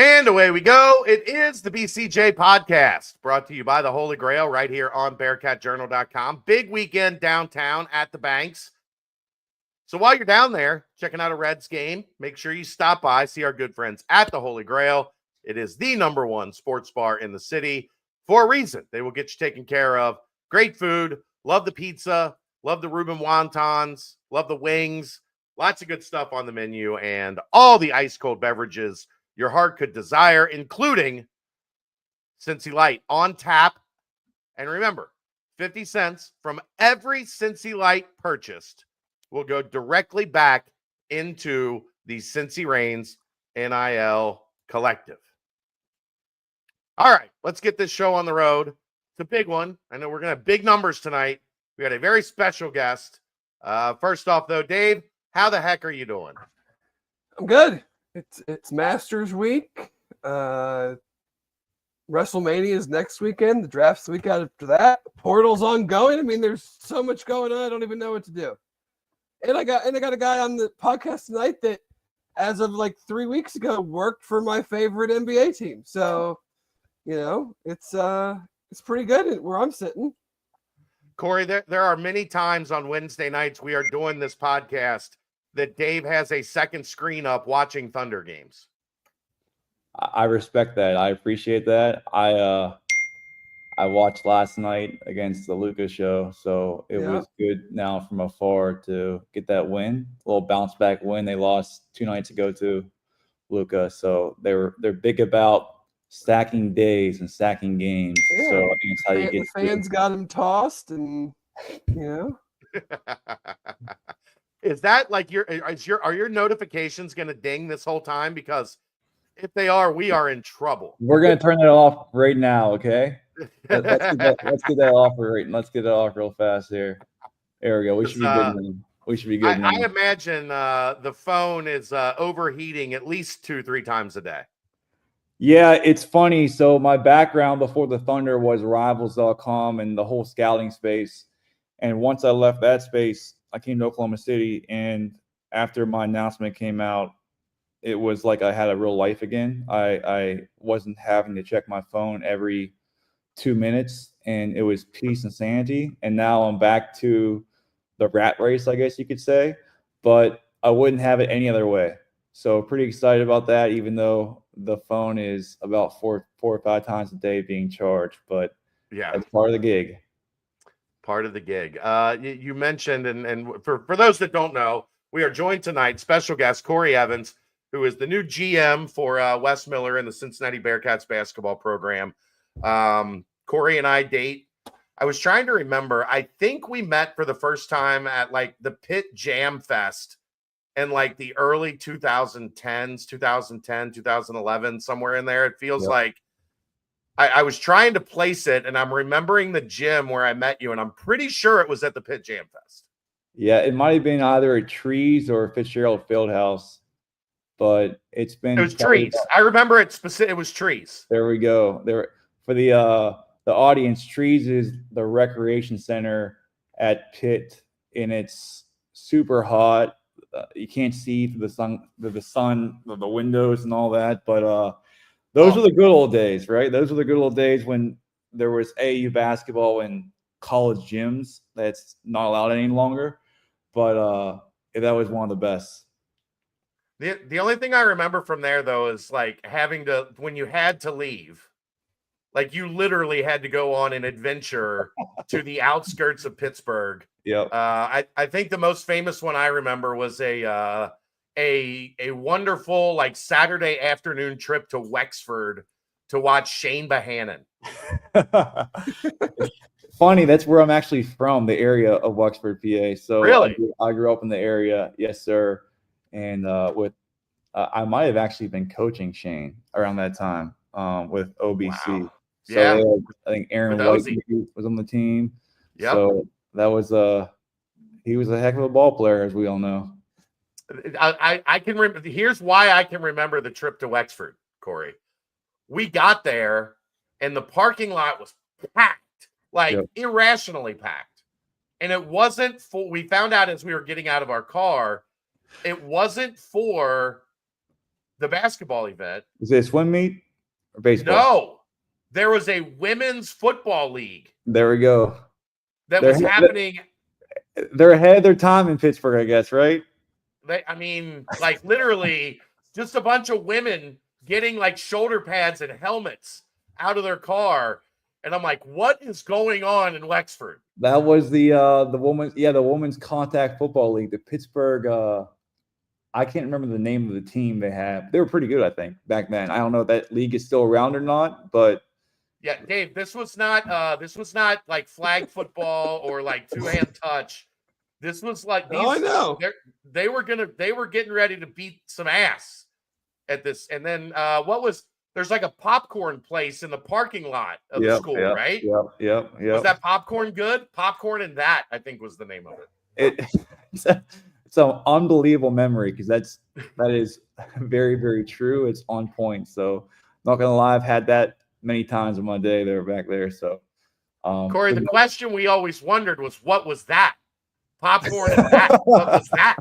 And away we go. It is the BCJ podcast brought to you by the Holy Grail right here on BearcatJournal.com. Big weekend downtown at the Banks. So while you're down there checking out a Reds game, make sure you stop by, see our good friends at the Holy Grail. It is the #1 sports bar in the city for a reason. They will get you taken care of. Great food. Love the pizza. Love the Reuben wontons. Love the wings. Lots of good stuff on the menu and all the ice-cold beverages your heart could desire, including Cincy Light on tap. And remember, 50 cents from every Cincy Light purchased will go directly back into the Cincy Reigns NIL Collective. All right, let's get this show on the road. It's a big one. I know we're going to have big numbers tonight. We got a very special guest. First off, though, Dave, how the heck are you doing? I'm good. It's Masters week. WrestleMania is next weekend. The draft's the week after that. Portal's ongoing. I mean, there's so much going on. I don't even know what to do. And I got a guy on the podcast tonight that, as of like 3 weeks ago, worked for my favorite NBA team. So, it's pretty good where I'm sitting. Corey, there are many times on Wednesday nights we are doing this podcast that Dave has a second screen up watching Thunder games. I respect that. I appreciate that. I watched last night against the Luka show, so it was good now from afar to get that win, a little bounce back win. They lost 2 nights ago to Luka, so they're big about stacking days and stacking games. Yeah. So I think it's how you get the fans got them tossed, and Is that like are your notifications going to ding this whole time? Because if they are, we are in trouble. We're going to turn it off right now, okay? Let's get that off Let's get it off real fast here. There we go. We should be good. We should be good. I imagine the phone is overheating at least 2-3 times a day. Yeah, it's funny. So my background before the Thunder was Rivals.com and the whole scouting space. And once I left that space, I came to Oklahoma City, and after my announcement came out, it was like I had a real life again. I wasn't having to check my phone every 2 minutes, and it was peace and sanity. And now I'm back to the rat race, I guess you could say, but I wouldn't have it any other way. So pretty excited about that, even though the phone is about four or five times a day being charged. But yeah, it's part of the gig. Part of the gig. You mentioned, and for those that don't know, we are joined tonight, special guest Corey Evans, who is the new GM for Wes Miller in the Cincinnati Bearcats basketball program. Corey and I date. I was trying to remember. I think we met for the first time at like the Pitt Jam Fest in like the early 2010s, 2010, 2011, somewhere in there. It feels like I was trying to place it, and I'm remembering the gym where I met you, and I'm pretty sure it was at the Pitt Jam Fest. Yeah, it might have been either a Trees or Fitzgerald Fieldhouse, but it was Trees. I remember it specific. It was Trees. There we go. There for the audience. Trees is the recreation center at Pitt, and it's super hot. You can't see through the sun, the windows, and all that, but those were the good old days, right? Those were the good old days when there was AAU basketball in college gyms. That's not allowed any longer, but that was one of the best. The only thing I remember from there, though, is like having to, when you had to leave, like you literally had to go on an adventure to the outskirts of Pittsburgh. Yep. I think the most famous one I remember was a wonderful like Saturday afternoon trip to Wexford to watch Shane Bohannon. Funny, that's where I'm actually from, the area of Wexford, PA. So really, I grew up in the area, yes, sir. And I might have actually been coaching Shane around that time with OBC. Wow. So I think Aaron White was on the team. Yep. So that was he was a heck of a ball player, as we all know. I can remember. Here's why I can remember the trip to Wexford, Corey. We got there, and the parking lot was packed, like irrationally packed. And it wasn't for. We found out as we were getting out of our car, it wasn't for the basketball event. Is it a swim meet or baseball? No, there was a women's football league. There we go. That was happening. They're ahead of their time in Pittsburgh, I guess, right? I mean, like literally just a bunch of women getting like shoulder pads and helmets out of their car. And I'm like, what is going on in Wexford? That was the women's contact football league, the Pittsburgh. I can't remember the name of the team they had. They were pretty good, I think, back then. I don't know if that league is still around or not, but yeah, Dave, this was not like flag football or like two-hand touch. This was like these. I know. They were getting ready to beat some ass at this. And then there's like a popcorn place in the parking lot of the school, right? Yep. Was that popcorn good? Popcorn and that, I think, was the name of it. It's an unbelievable memory because that is very, very true. It's on point. So not gonna lie, I've had that many times in my day there back there. So Corey, the question we always wondered was, what was that? Popcorn and that. What was that?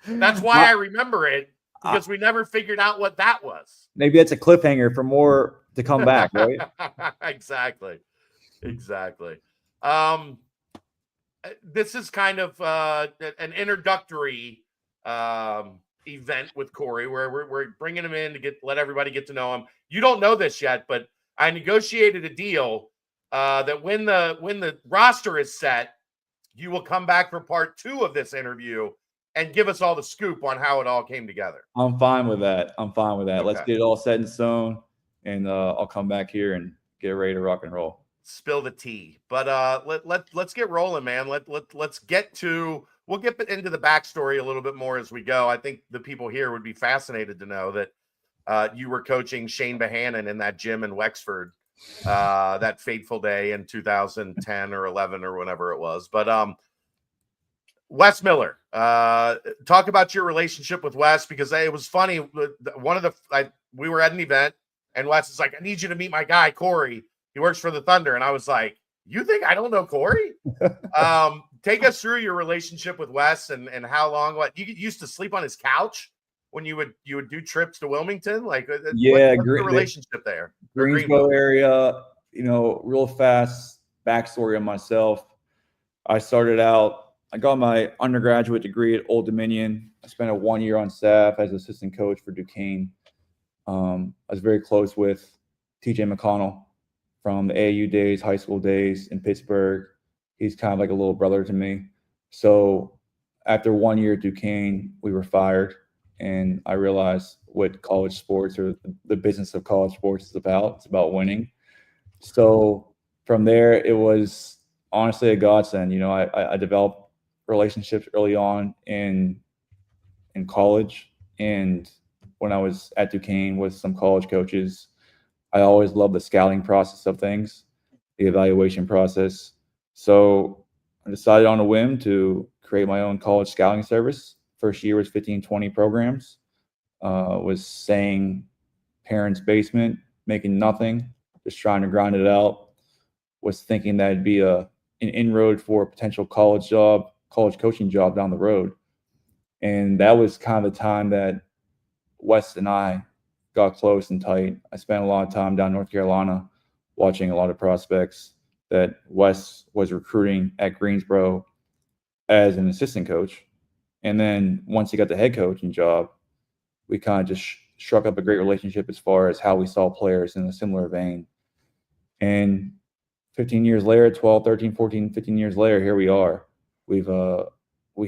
That's why I remember it, because we never figured out what that was. Maybe that's a cliffhanger for more to come back, right? Exactly. This is kind of an introductory event with Corey, where we're bringing him in to let everybody get to know him. You don't know this yet, but I negotiated a deal that when the roster is set, you will come back for part 2 of this interview and give us all the scoop on how it all came together. I'm fine with that. Okay. Let's get it all set in stone, and I'll come back here and get ready to rock and roll. Spill the tea. But let's get rolling, man. Let's get to. We'll get into the backstory a little bit more as we go. I think the people here would be fascinated to know that you were coaching Shane Bohannon in that gym in Wexford that fateful day in 2010 or 11 or whenever it was. But Wes Miller, talk about your relationship with Wes, because it was funny. We were at an event and Wes is like, I need you to meet my guy, Corey. He works for the Thunder. And I was like, you think I don't know Corey? Take us through your relationship with Wes and how long, you used to sleep on his couch when you would do trips to Wilmington? Like, what's the relationship there? Greensboro area, real fast backstory on myself. I got my undergraduate degree at Old Dominion. I spent 1 year on staff as assistant coach for Duquesne. I was very close with TJ McConnell from the AAU days, high school days in Pittsburgh. He's kind of like a little brother to me. So after 1 year at Duquesne, we were fired, and I realized what college sports, or the business of college sports, is about. It's about winning. So from there, it was honestly a godsend. I developed relationships early on in college, and when I was at Duquesne with some college coaches, I always loved the scouting process of things, the evaluation process. So I decided on a whim to create my own college scouting service. First year was 15, 20 programs. Was staying parents' basement, making nothing, just trying to grind it out. Was thinking that it'd be an inroad for a potential college coaching job down the road. And that was kind of the time that Wes and I got close and tight. I spent a lot of time down in North Carolina watching a lot of prospects that Wes was recruiting at Greensboro as an assistant coach. And then once he got the head coaching job, we kind of just struck up a great relationship as far as how we saw players in a similar vein. And 15 years later, 12, 13, 14, 15 years later, here we are. We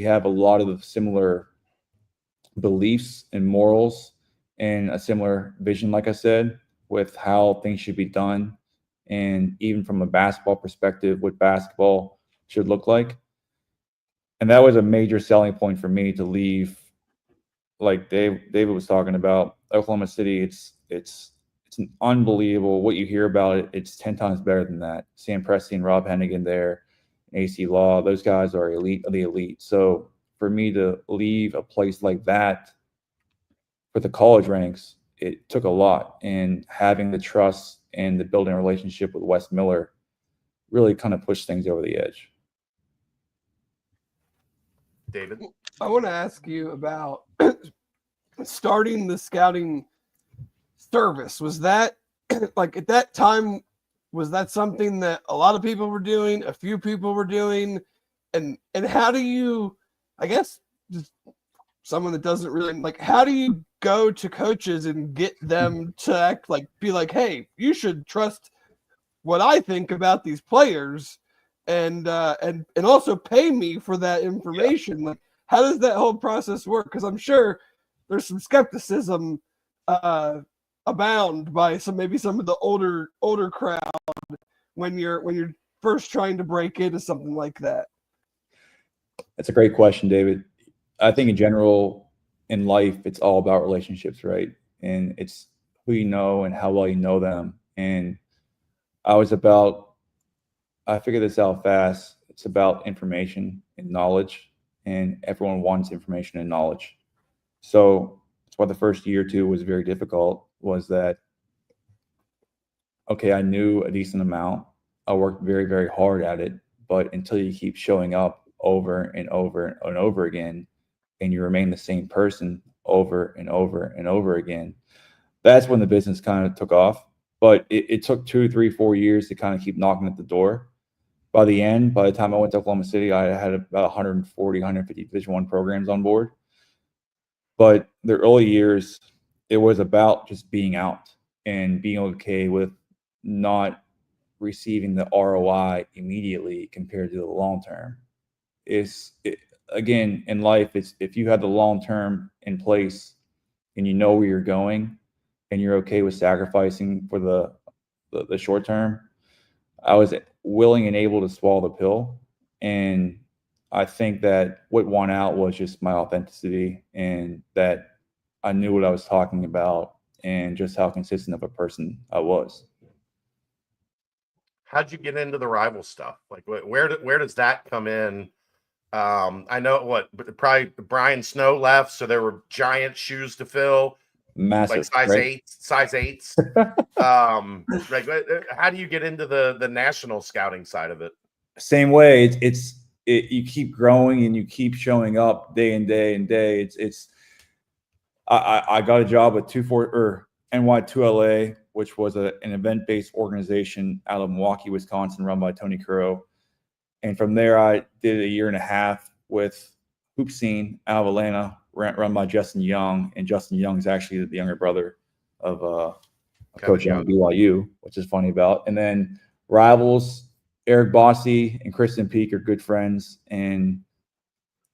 have a lot of the similar beliefs and morals and a similar vision, like I said, with how things should be done. And even from a basketball perspective, what basketball should look like. And that was a major selling point for me to leave. Like David was talking about, Oklahoma City, it's unbelievable what you hear about it. It's 10 times better than that. Sam Presti and Rob Hennigan there, AC Law, those guys are elite of the elite. So for me to leave a place like that for the college ranks, it took a lot. And having the trust and the building a relationship with Wes Miller really kind of pushed things over the edge. David? I want to ask you about starting the scouting service, was that like at that time, was that something that a lot of people were doing, a few people were doing, and how do you, I guess, just someone that doesn't really like, how do you go to coaches and get them to act like, be like, hey, you should trust what I think about these players, and also pay me for that information? Like, how does that whole process work? Because I'm sure there's some skepticism abound by maybe some of the older crowd when you're first trying to break into something like that. That's a great question, David. I think in general in life, it's all about relationships, right? And it's who you know and how well you know them. And I figured this out fast. It's about information and knowledge, and everyone wants information and knowledge. So that's why the first year or two was very difficult, was that, okay, I knew a decent amount. I worked very, very hard at it, but until you keep showing up over and over and over again, and you remain the same person over and over and over again, that's when the business kind of took off. But it took 2, 3, 4 years to kind of keep knocking at the door. By the time I went to Oklahoma City, I had about 140, 150 Division I programs on board. But the early years, it was about just being out and being okay with not receiving the ROI immediately compared to the long term. Again, in life, it's if you have the long term in place and you know where you're going and you're okay with sacrificing for the short term. I was willing and able to swallow the pill. And I think that what won out was just my authenticity, and that I knew what I was talking about and just how consistent of a person I was. How'd you get into the rival stuff? Like, where does that come in? I know probably Brian Snow left, so there were giant shoes to fill. Massive, like right? size eights. Like, how do you get into the national scouting side of it? Same way. You keep growing and you keep showing up day and day and day. I got a job at NY2LA, which was an event-based organization out of Milwaukee, Wisconsin, run by Tony Crow. And from there, I did a year and a half with Hoop Scene out of Atlanta, run by Justin Young. And Justin Young is actually the younger brother of Coach Young at BYU, which is funny about. And then Rivals, Eric Bossy and Kristen Peak are good friends. And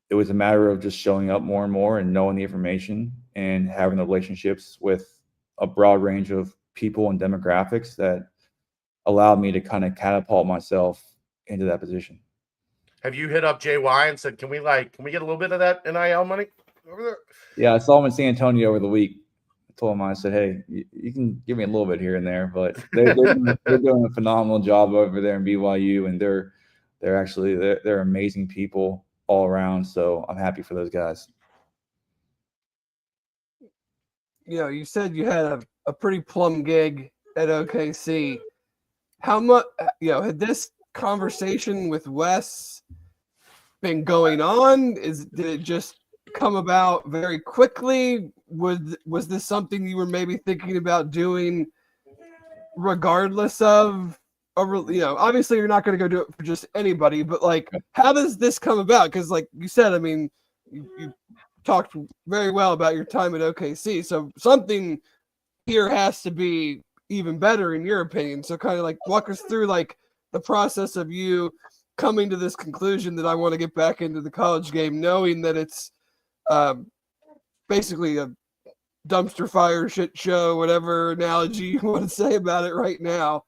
it was a matter of just showing up more and more and knowing the information and having the relationships with a broad range of people and demographics that allowed me to kind of catapult myself into that position. Have you hit up JY and said, can we get a little bit of that NIL money over there? Yeah, I saw him in San Antonio over the week. I told him, I said, hey, you can give me a little bit here and there, but they're doing a phenomenal job over there in BYU, and they're amazing people all around. So I'm happy for those guys. You said you had a pretty plum gig at OKC. How much, had this conversation with Wes been going on? Did it just come about very quickly? Was this something you were maybe thinking about doing regardless of, obviously you're not going to go do it for just anybody, but like, how does this come about? Because like you said, I mean, you talked very well about your time at OKC, so something here has to be even better in your opinion. So kind of like walk us through like the process of you coming to this conclusion that I want to get back into the college game, knowing that it's basically a dumpster fire shit show, whatever analogy you want to say about it right now.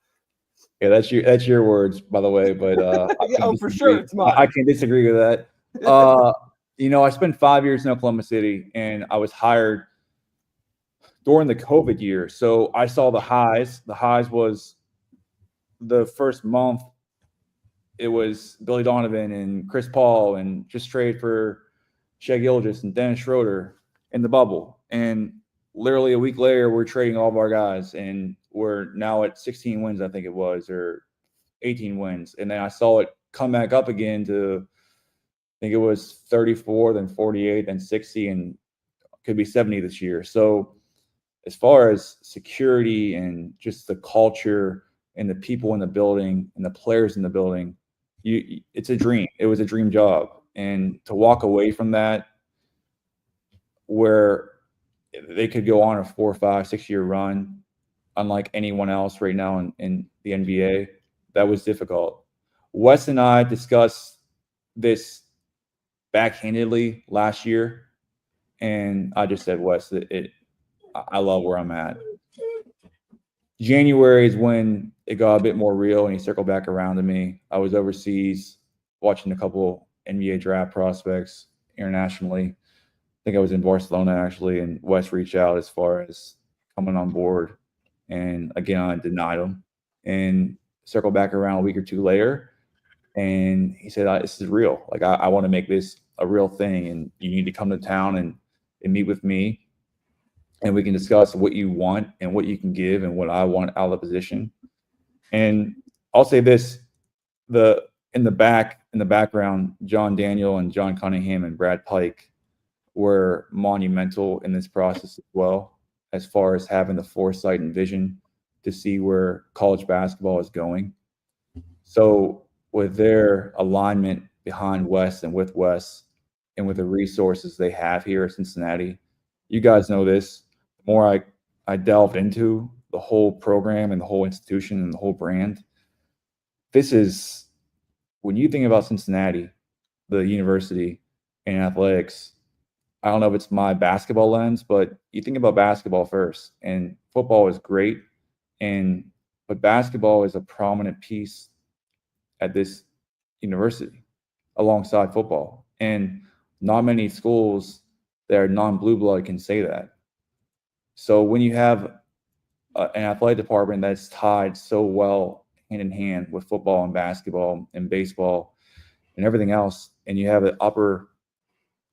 Yeah, that's your words, by the way. But yeah, for sure, it's mine. I can't disagree with that. I spent 5 years in Oklahoma City, and I was hired during the COVID year. So I saw the highs. The highs was the first month. It was Billy Donovan and Chris Paul, and just trade for Shea Gilgeous and Dennis Schroeder in the bubble. And literally a week later, we're trading all of our guys, and we're now at 16 wins, I think it was, or 18 wins. And then I saw it come back up again to, I think it was 34, then 48, then 60. And could be 70 this year. So as far as security and just the culture and the people in the building and the players in the building, it's a dream. It was a dream job. And to walk away from that, where they could go on a 4, 5, 6 year run, unlike anyone else right now in the NBA, that was difficult. Wes and I discussed this backhandedly last year, and I just said, Wes, I love where I'm at. January is when it got a bit more real, and he circled back around to me. I was overseas watching a couple NBA draft prospects internationally. I think I was in Barcelona, actually, and Wes reached out as far as coming on board. And again, I denied him and circled back around a week or two later. And he said, this is real. Like, I want to make this a real thing, and you need to come to town and meet with me, and we can discuss what you want and what you can give and what I want out of the position. And I'll say this, in the background, John Daniel and John Cunningham and Brad Pike were monumental in this process as well, as far as having the foresight and vision to see where college basketball is going. So with their alignment behind Wes and with Wes and with the resources they have here at Cincinnati, you guys know this, the more I delved into the whole program and the whole institution and the whole brand, this is, when you think about Cincinnati, the university and athletics, I don't know if it's my basketball lens, but you think about basketball first, and football is great, but basketball is a prominent piece at this university alongside football. And not many schools that are non-blue blood can say that. So when you have an athletic department that's tied so well hand in hand with football and basketball and baseball and everything else, and you have the upper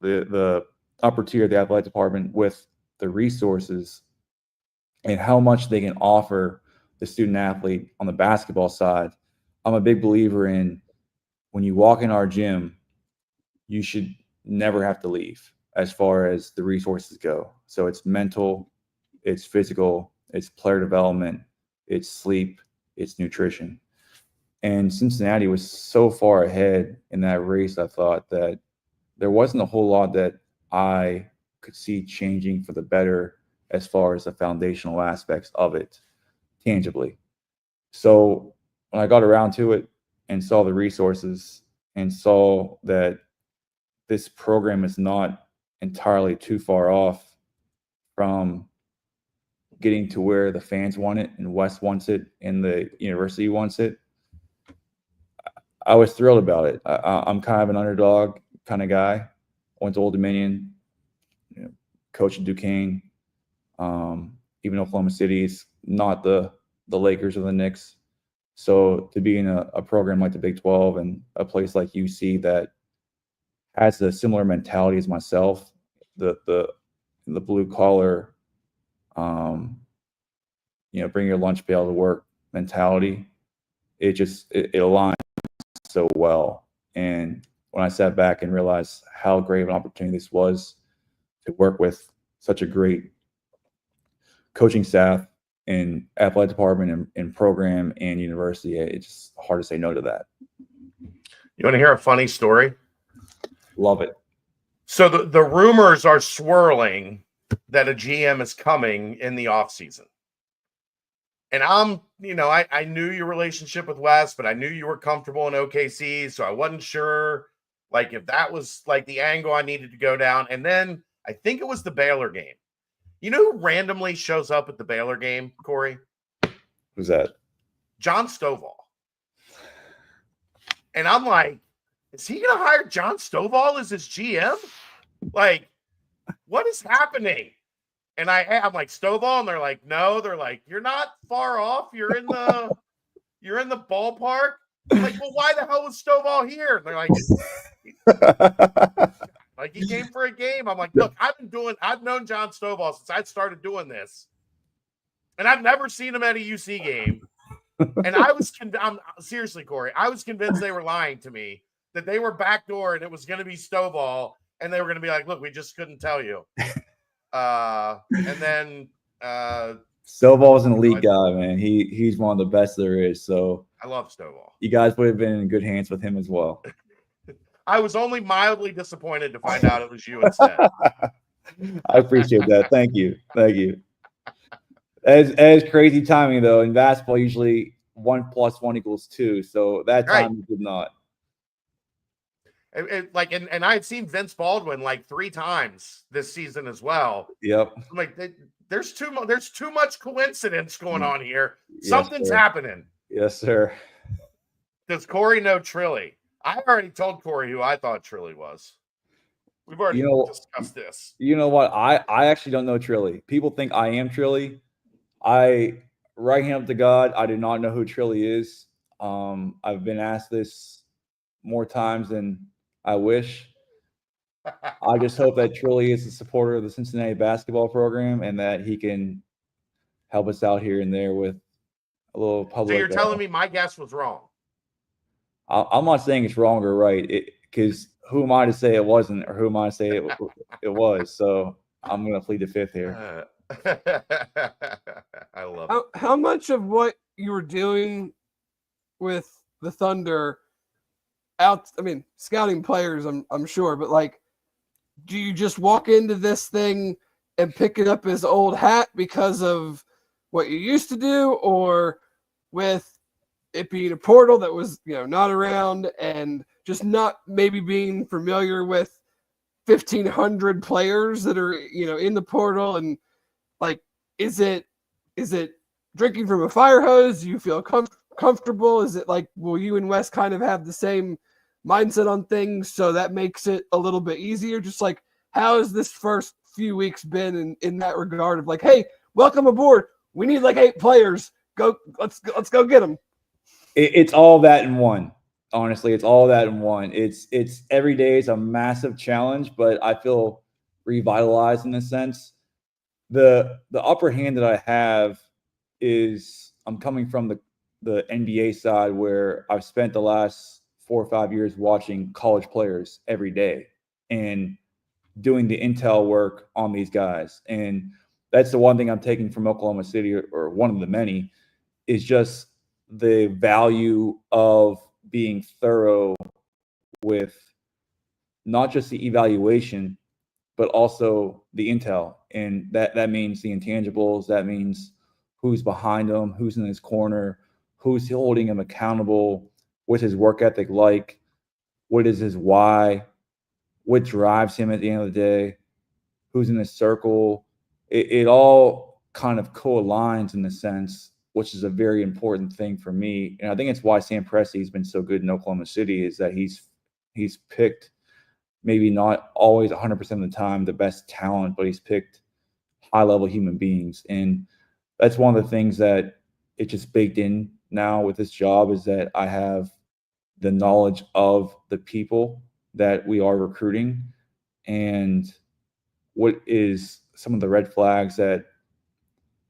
tier of the athletic department with the resources and how much they can offer the student athlete on the basketball side, I'm a big believer in, when you walk in our gym, you should never have to leave as far as the resources go. So it's mental, it's physical, it's player development, it's sleep, it's nutrition. And Cincinnati was so far ahead in that race, I thought that there wasn't a whole lot that I could see changing for the better as far as the foundational aspects of it tangibly. So when I got around to it and saw the resources and saw that this program is not entirely too far off from getting to where the fans want it and West wants it and the university wants it, I was thrilled about it. I'm kind of an underdog kind of guy. Went to Old Dominion, coached in Duquesne, even Oklahoma City is not the Lakers or the Knicks. So to be in a program like the Big 12 and a place like UC that has a similar mentality as myself, the blue collar, bring your lunch pail to work mentality, it aligns so well. And when I sat back and realized how great of an opportunity this was to work with such a great coaching staff and athletic department and program and university, it's just hard to say no to that. You want to hear a funny story? Love it. So the rumors are swirling that a GM is coming in the offseason. And I knew your relationship with Wes, but I knew you were comfortable in OKC, so I wasn't sure like if that was like the angle I needed to go down. And then I think it was the Baylor game. You know who randomly shows up at the Baylor game, Corey? Who's that? John Stovall. And I'm like, is he going to hire John Stovall as his GM? Like, what is happening? And I'm like, Stovall, and they're like, no. They're like, you're not far off. You're in the ballpark. I'm like, well, why the hell was Stovall here? And they're like, he came for a game. I'm like, look, I've known John Stovall since I started doing this, and I've never seen him at a UC game. And I'm seriously, Corey, I was convinced they were lying to me, that they were backdoor and it was going to be Stovall, and they were going to be like, look, we just couldn't tell you. And then Stovall's an elite guy, man. He's one of the best there is. So I love Stovall. You guys would have been in good hands with him as well. I was only mildly disappointed to find out it was you instead. I appreciate that. Thank you. As crazy timing though, in basketball, usually 1 + 1 = 2. So that time you did not. And I had seen Vince Baldwin like 3 times this season as well. Yep. I'm like, there's too much coincidence going on here. Yes, Something's sir. happening. Yes, sir. Does Corey know Trilly? I already told Corey who I thought Trilly was. We've already discussed this. You know what? I actually don't know Trilly. People think I am Trilly. Right hand up to God, I do not know who Trilly is. I've been asked this more times than I wish. I just hope that Trilly is a supporter of the Cincinnati basketball program and that he can help us out here and there with a little public. So you're telling me my guess was wrong? I'm not saying it's wrong or right, because who am I to say it wasn't, or who am I to say it was? So I'm going to plead the fifth here. I love it. How much of what you were doing with the Thunder scouting players, I'm sure, but like, do you just walk into this thing and pick it up as old hat because of what you used to do, or with it being a portal that was, not around and just not maybe being familiar with 1,500 players that are, in the portal? And like, is it drinking from a fire hose? Do you feel comfortable? Is it like, will you and Wes kind of have the same mindset on things, so that makes it a little bit easier? Just like, how has this first few weeks been in that regard of like, hey, welcome aboard. We need like 8 players. Let's go get them. It's all that in one. Honestly, it's all that in one. It's every day is a massive challenge, but I feel revitalized in a sense. The upper hand that I have is I'm coming from the NBA side, where I've spent the last 4 or 5 years watching college players every day and doing the intel work on these guys. And that's the one thing I'm taking from Oklahoma City, or one of the many, is just the value of being thorough with not just the evaluation, but also the intel. And that means the intangibles. That means who's behind him, who's in his corner, who's holding him accountable, what's his work ethic like, what is his why, what drives him at the end of the day, who's in his circle. It all kind of co-aligns in a sense, which is a very important thing for me. And I think it's why Sam Presti's been so good in Oklahoma City, is that he's picked, maybe not always 100% of the time, the best talent, but he's picked high-level human beings. And that's one of the things that it's just baked in now with this job, is that I have the knowledge of the people that we are recruiting and what is some of the red flags that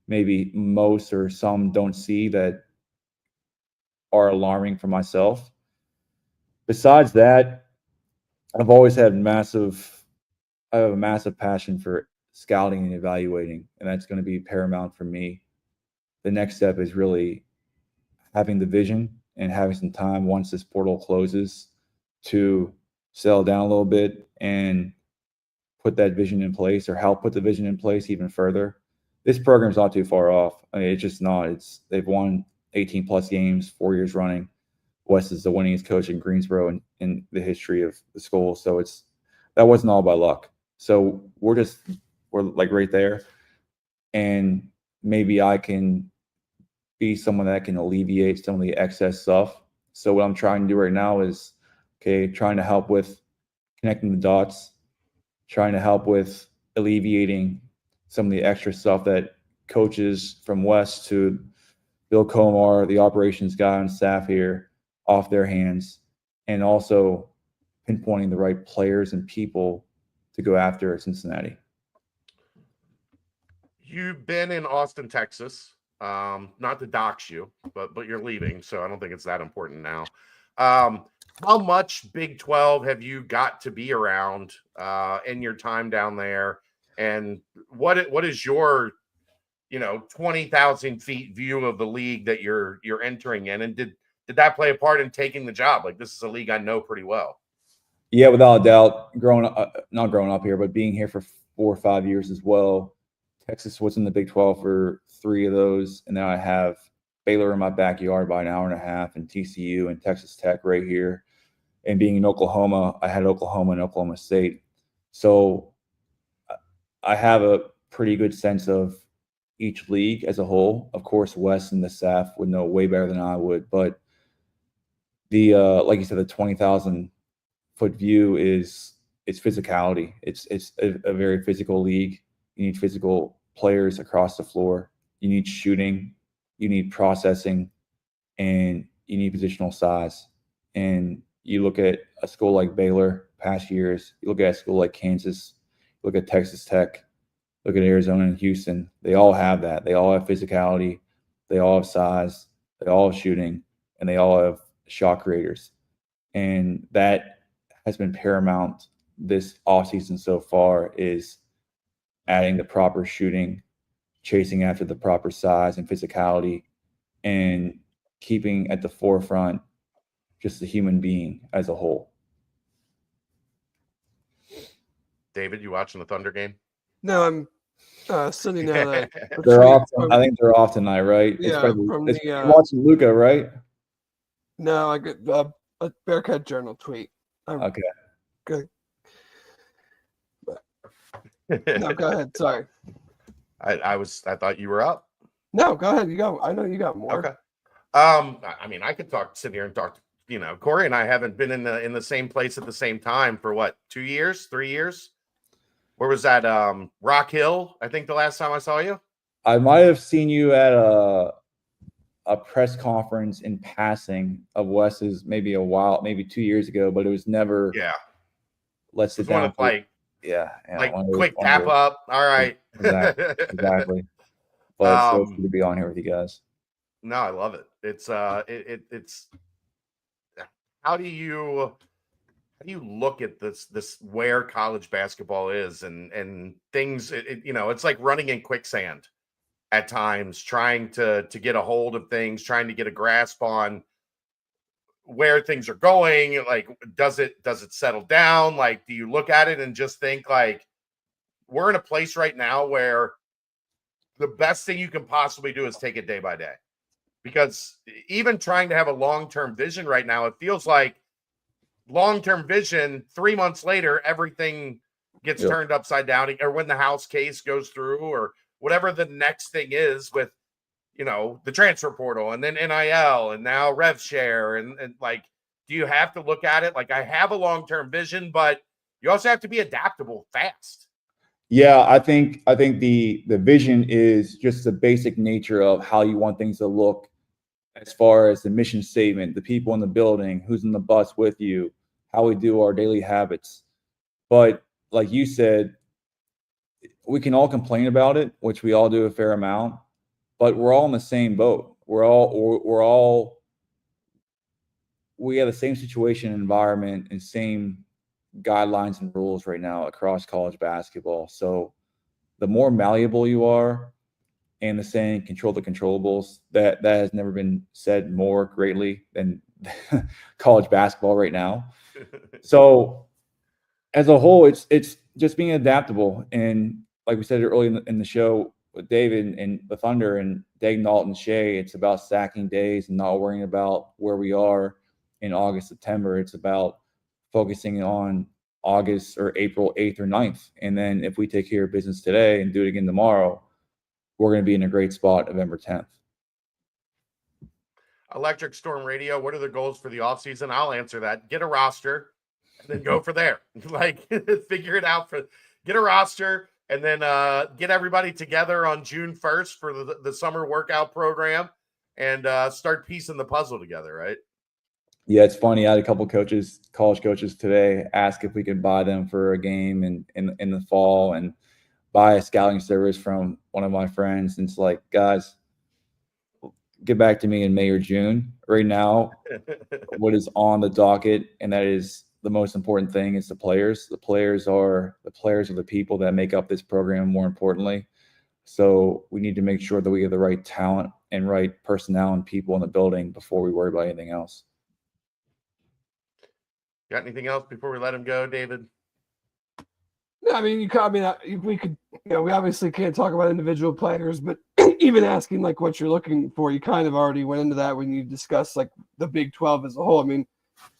maybe most or some don't see that are alarming for myself. Besides that, I have a massive passion for scouting and evaluating, and that's going to be paramount for me. The next step is really having the vision and having some time once this portal closes to settle down a little bit and put that vision in place, or help put the vision in place even further. This program's not too far off. I mean, it's just not. They've won 18 plus games 4 years running. Wes is the winningest coach in Greensboro in the history of the school. So that wasn't all by luck. So we're like right there. And maybe I can be someone that can alleviate some of the excess stuff. So what I'm trying to do right now is, trying to help with connecting the dots, trying to help with alleviating some of the extra stuff that coaches from West to Bill Comar, the operations guy on staff here, off their hands, and also pinpointing the right players and people to go after at Cincinnati. You've been in Austin, Texas. Not to dox you, but you're leaving, so I don't think it's that important now. How much Big 12 have you got to be around in your time down there? And what is your 20,000 feet view of the league that you're entering in? And did that play a part in taking the job? Like, this is a league I know pretty well. Yeah, without a doubt. Not growing up here, but being here for 4 or 5 years as well. Texas was in the Big 12 for 3 of those, and then I have Baylor in my backyard by an hour and a half, and TCU and Texas Tech right here. And being in Oklahoma, I had Oklahoma and Oklahoma State. So I have a pretty good sense of each league as a whole. Of course, Wes and the staff would know way better than I would, but the like you said, the 20,000-foot view it's physicality. It's a very physical league. You need physical players across the floor. You need shooting. You need processing, and you need positional size. And you look at a school like Baylor past years. You look at a school like Kansas. Look at Texas Tech. Look at Arizona and Houston. They all have that. They all have physicality. They all have size. They all have shooting, and they all have shot creators. And that has been paramount this offseason so far, is adding the proper shooting, chasing after the proper size and physicality, and keeping at the forefront just the human being as a whole. David, you watching the Thunder game? No, I'm sending out a They're tweet off. from- I think they're off tonight, right? Yeah, from it's the, you're watching Luca, right? No, I got a Bearcat Journal tweet. Okay. Good. No, go ahead. Sorry. I thought you were up. No, go ahead. You go. I know you got more. Okay. I mean, I could sit here and talk. Corey and I haven't been in the same place at the same time for what, 2 years, 3 years? Where was that? Rock Hill, I think the last time I saw you. I might have seen you at a press conference in passing of Wes's maybe 2 years ago, but it was never. Yeah. Let's sit down. Yeah, like one of those quick tap up. All right. Exactly. But it's so good to be on here with you guys. No, I love it. It's how do you look at this where college basketball is and things? It's like running in quicksand at times, trying to get a hold of things, trying to get a grasp on where things are going. Like, does it settle down? Like, do you look at it and just think, like, we're in a place right now where the best thing you can possibly do is take it day by day? Because even trying to have a long-term vision right now, it feels like long-term vision, 3 months later, everything gets turned upside down, or when the House case goes through, or whatever the next thing is with, the transfer portal, and then NIL, and now rev share. And like, do you have to look at it? Like, I have a long-term vision, but you also have to be adaptable fast. Yeah, I think the vision is just the basic nature of how you want things to look, as far as the mission statement, the people in the building, who's in the bus with you, how we do our daily habits. But like you said, we can all complain about it, which we all do a fair amount, but we're all in the same boat. We have the same situation and environment and same guidelines and rules right now across college basketball. So the more malleable you are, and the saying "control the controllables," that has never been said more greatly than college basketball right now. So as a whole, it's just being adaptable. And like we said earlier in the show with David and the Thunder and Dagnall and Shea, it's about stacking days and not worrying about where we are in August, September. It's about focusing on August or April 8th or 9th. And then if we take care of business today and do it again tomorrow, we're going to be in a great spot November 10th. Electric Storm Radio, what are the goals for the offseason? I'll answer that. Get a roster and then go for there. Like, figure it out. Get a roster and then get everybody together on June 1st for the summer workout program and start piecing the puzzle together, right? Yeah, it's funny. I had a couple college coaches today ask if we could buy them for a game in the fall and buy a scouting service from one of my friends. And it's like, guys, get back to me in May or June. Right now, what is on the docket, and that is the most important thing. It's the players. The players are the people that make up this program, more importantly. So we need to make sure that we have the right talent and right personnel and people in the building before we worry about anything else. Got anything else before we let him go, David? No, I mean, we could, we obviously can't talk about individual players, but even asking like what you're looking for, you kind of already went into that when you discussed like the Big 12 as a whole. I mean,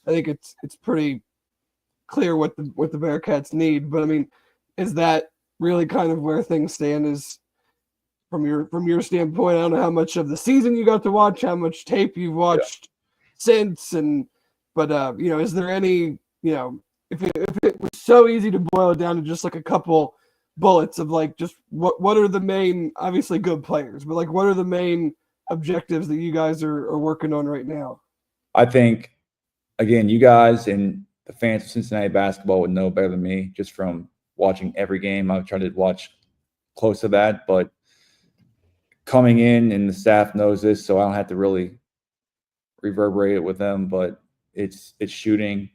I think it's pretty clear what the Bearcats need, but I mean, is that really kind of where things stand? Is from your standpoint? I don't know how much of the season you got to watch, how much tape you've watched since, but is there any, if it was so easy to boil it down to just like a couple bullets of like just what are the main, obviously good players, but like what are the main objectives that you guys are working on right now? I think, again, you guys and the fans of Cincinnati basketball would know better than me just from watching every game. I've tried to watch close to that, but coming in, and the staff knows this, so I don't have to really reverberate it with them, but it's shooting,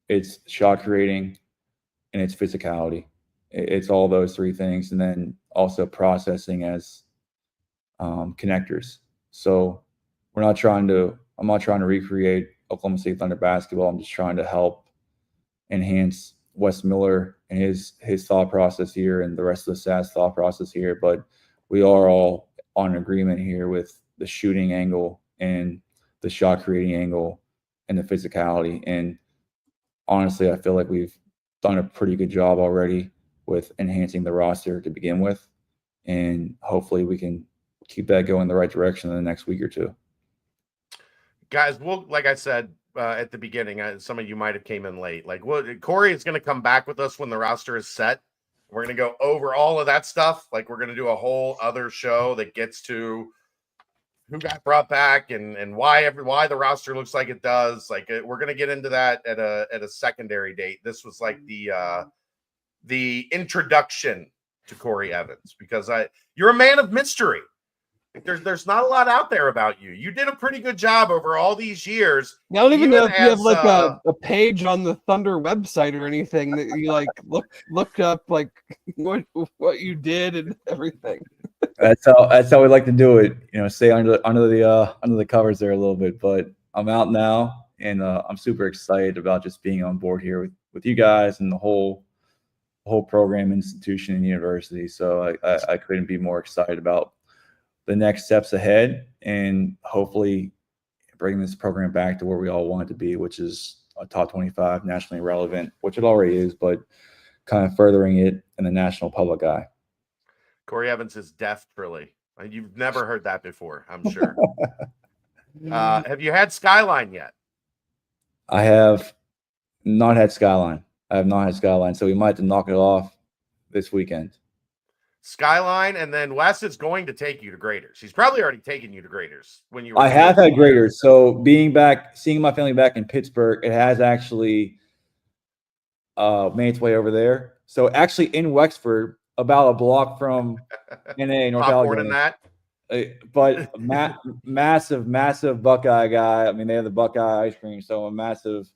it's shot creating, and it's physicality. It's all those three things, and then also processing as connectors. So I'm not trying to recreate Oklahoma State Thunder basketball. I'm just trying to help enhance Wes Miller and his thought process here and the rest of the staff's thought process here. But we are all on agreement here with the shooting angle and the shot creating angle and the physicality. And honestly, I feel like we've done a pretty good job already with enhancing the roster to begin with. And hopefully we can keep that going in the right direction in the next week or two. Guys, like I said at the beginning, some of you might have came in late. Corey is going to come back with us when the roster is set. We're going to go over all of that stuff. Like, we're going to do a whole other show that gets to who got brought back and why the roster looks like it does. Like, we're going to get into that at a secondary date. This was like the introduction to Corey Evans, because you're a man of mystery. There's not a lot out there about you. You did a pretty good job over all these years. I don't even know if you have like a page on the Thunder website or anything that you like looked up like what you did and everything. That's how we like to do it. Stay under the covers there a little bit. But I'm out now, and I'm super excited about just being on board here with you guys and the whole program, institution, and university. So I couldn't be more excited about the next steps ahead, and hopefully bring this program back to where we all want it to be, which is a top 25 nationally relevant, which it already is, but kind of furthering it in the national public eye. Corey Evans is deaf, truly. You've never heard that before, I'm sure. Have you had Skyline yet? I have not had Skyline. So we might have to knock it off this weekend. Skyline, and then Wes is going to take you to Graders. He's probably already taken you to Graders when you were. I have had Graders. So seeing my family back in Pittsburgh, it has actually made its way over there. So actually in Wexford, about a block from NA, North Allegheny. But massive Buckeye guy. I mean, they have the Buckeye ice cream, so I'm a massive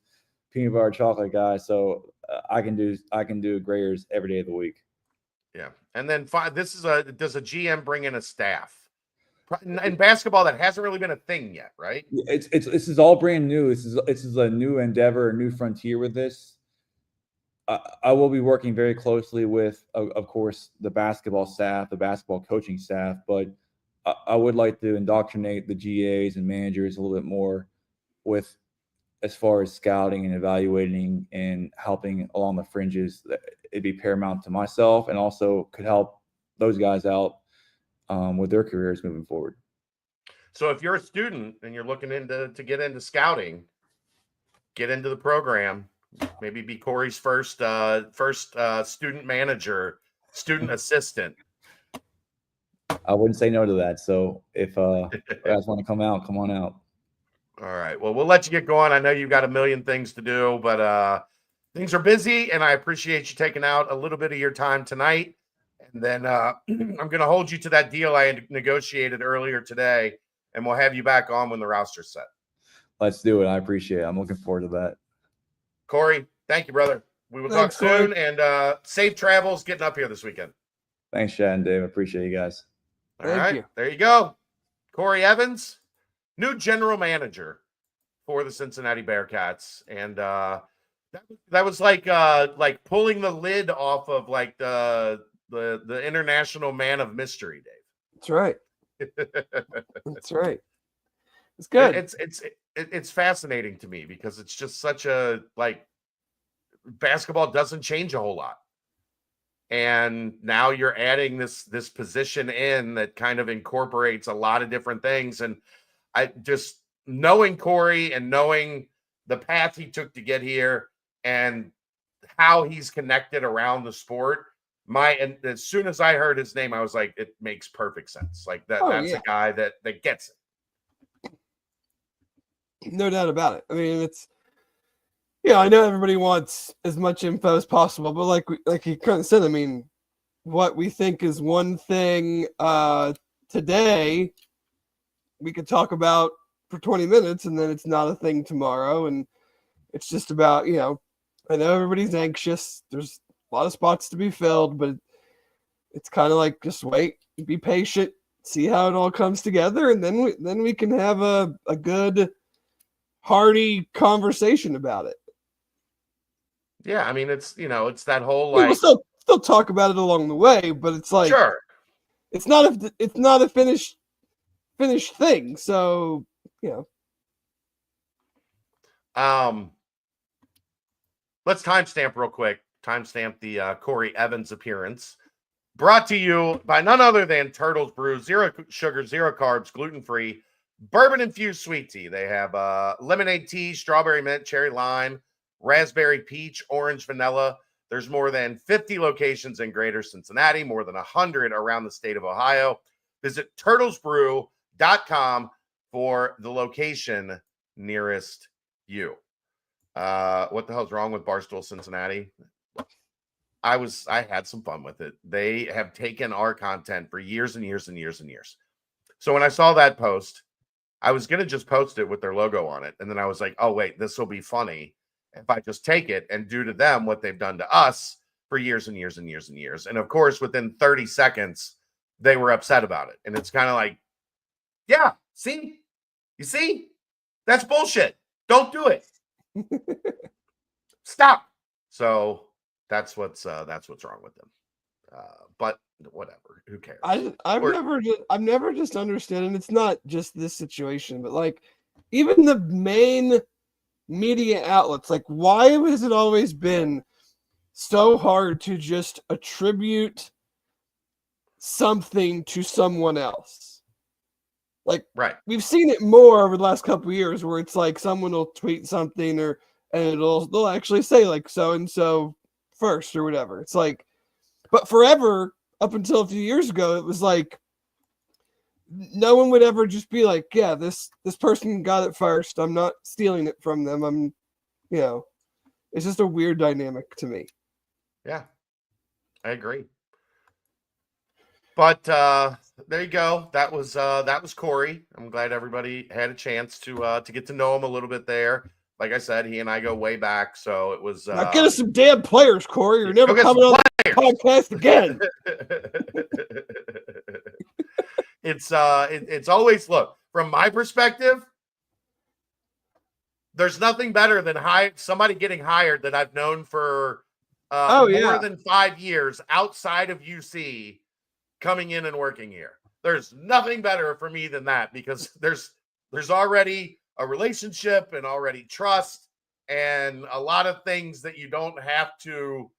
peanut butter chocolate guy. So I can do Graders every day of the week. Yeah. And then does a GM bring in a staff in basketball? That hasn't really been a thing yet, right? This is all brand new. This is a new endeavor, a new frontier with this. I will be working very closely with, of course, the basketball staff, the basketball coaching staff, but I would like to indoctrinate the GAs and managers a little bit more with, as far as scouting and evaluating and helping along the fringes. It'd be paramount to myself, and also could help those guys out with their careers moving forward. So if you're a student and you're looking to get into scouting, get into the program, maybe be Corey's first student manager, student assistant. I wouldn't say no to that. So if you guys want to come out, come on out. All right. Well, we'll let you get going. I know you've got a million things to do, but things are busy, and I appreciate you taking out a little bit of your time tonight. And then I'm going to hold you to that deal I negotiated earlier today, and we'll have you back on when the roster's set. Let's do it. I appreciate it. I'm looking forward to that. Corey, thank you, brother. We will Thanks, talk soon, and safe travels getting up here this weekend. Thanks, Chad and Dave. Appreciate you guys. All Thank right, you. there you go. Corey Evans, new general manager for the Cincinnati Bearcats, and that was like pulling the lid off of like the international man of mystery, That's right. Dave. That's right. It's good. It's fascinating to me because it's just such a like basketball doesn't change a whole lot. And now you're adding this position in that kind of incorporates a lot of different things. And I just knowing Corey and knowing the path he took to get here and how he's connected around the sport, and as soon as I heard his name, I was like, it makes perfect sense. Like that's a guy that gets it. No doubt about it. I mean, I know everybody wants as much info as possible, but like he kind of said, I mean, what we think is one thing today, we could talk about for 20 minutes, and then it's not a thing tomorrow, and it's just about, I know everybody's anxious. There's a lot of spots to be filled, but it's kind of like just wait, be patient, see how it all comes together, and then we can have a good, hearty conversation about it. Yeah, I mean, it's that whole We'll like still talk about it along the way, but it's like sure. it's not a finished thing. So Let's timestamp real quick. Timestamp the Corey Evans appearance. Brought to you by none other than Turtles Brew, 0 sugar, 0 carbs, gluten-free, bourbon-infused sweet tea. They have lemonade tea, strawberry mint, cherry lime, raspberry peach, orange vanilla. There's more than 50 locations in greater Cincinnati, more than 100 around the state of Ohio. Visit turtlesbrew.com for the location nearest you. What the hell's wrong with Barstool Cincinnati? I had some fun with it. They have taken our content for years and years and years and years. So when I saw that post, I was going to just post it with their logo on it. And then I was like, oh, wait, this will be funny if I just take it and do to them what they've done to us for years and years and years and years. And of course, within 30 seconds, they were upset about it. And it's kind of like, yeah, see, you see, that's bullshit. Don't do it. Stop. So that's what's wrong with them. But whatever, who cares? I've never just understood, and it's not just this situation, but like even the main media outlets, like why has it always been so hard to just attribute something to someone else? Like, right, we've seen it more over the last couple of years where it's like someone will tweet something and they'll actually say like so and so first or whatever. It's like, but forever up until a few years ago, it was like no one would ever just be like, yeah, this person got it first. I'm not stealing it from them. It's just a weird dynamic to me. Yeah, I agree. But there you go. That was Corey. I'm glad everybody had a chance to get to know him a little bit there. Like I said, he and I go way back, so it was. Now get us some damn players, Corey. You're never coming on the podcast again. It's always, look, from my perspective, there's nothing better than somebody getting hired that I've known for more than 5 years outside of UC coming in and working here. There's nothing better for me than that because there's already a relationship and already trust and a lot of things that you don't have to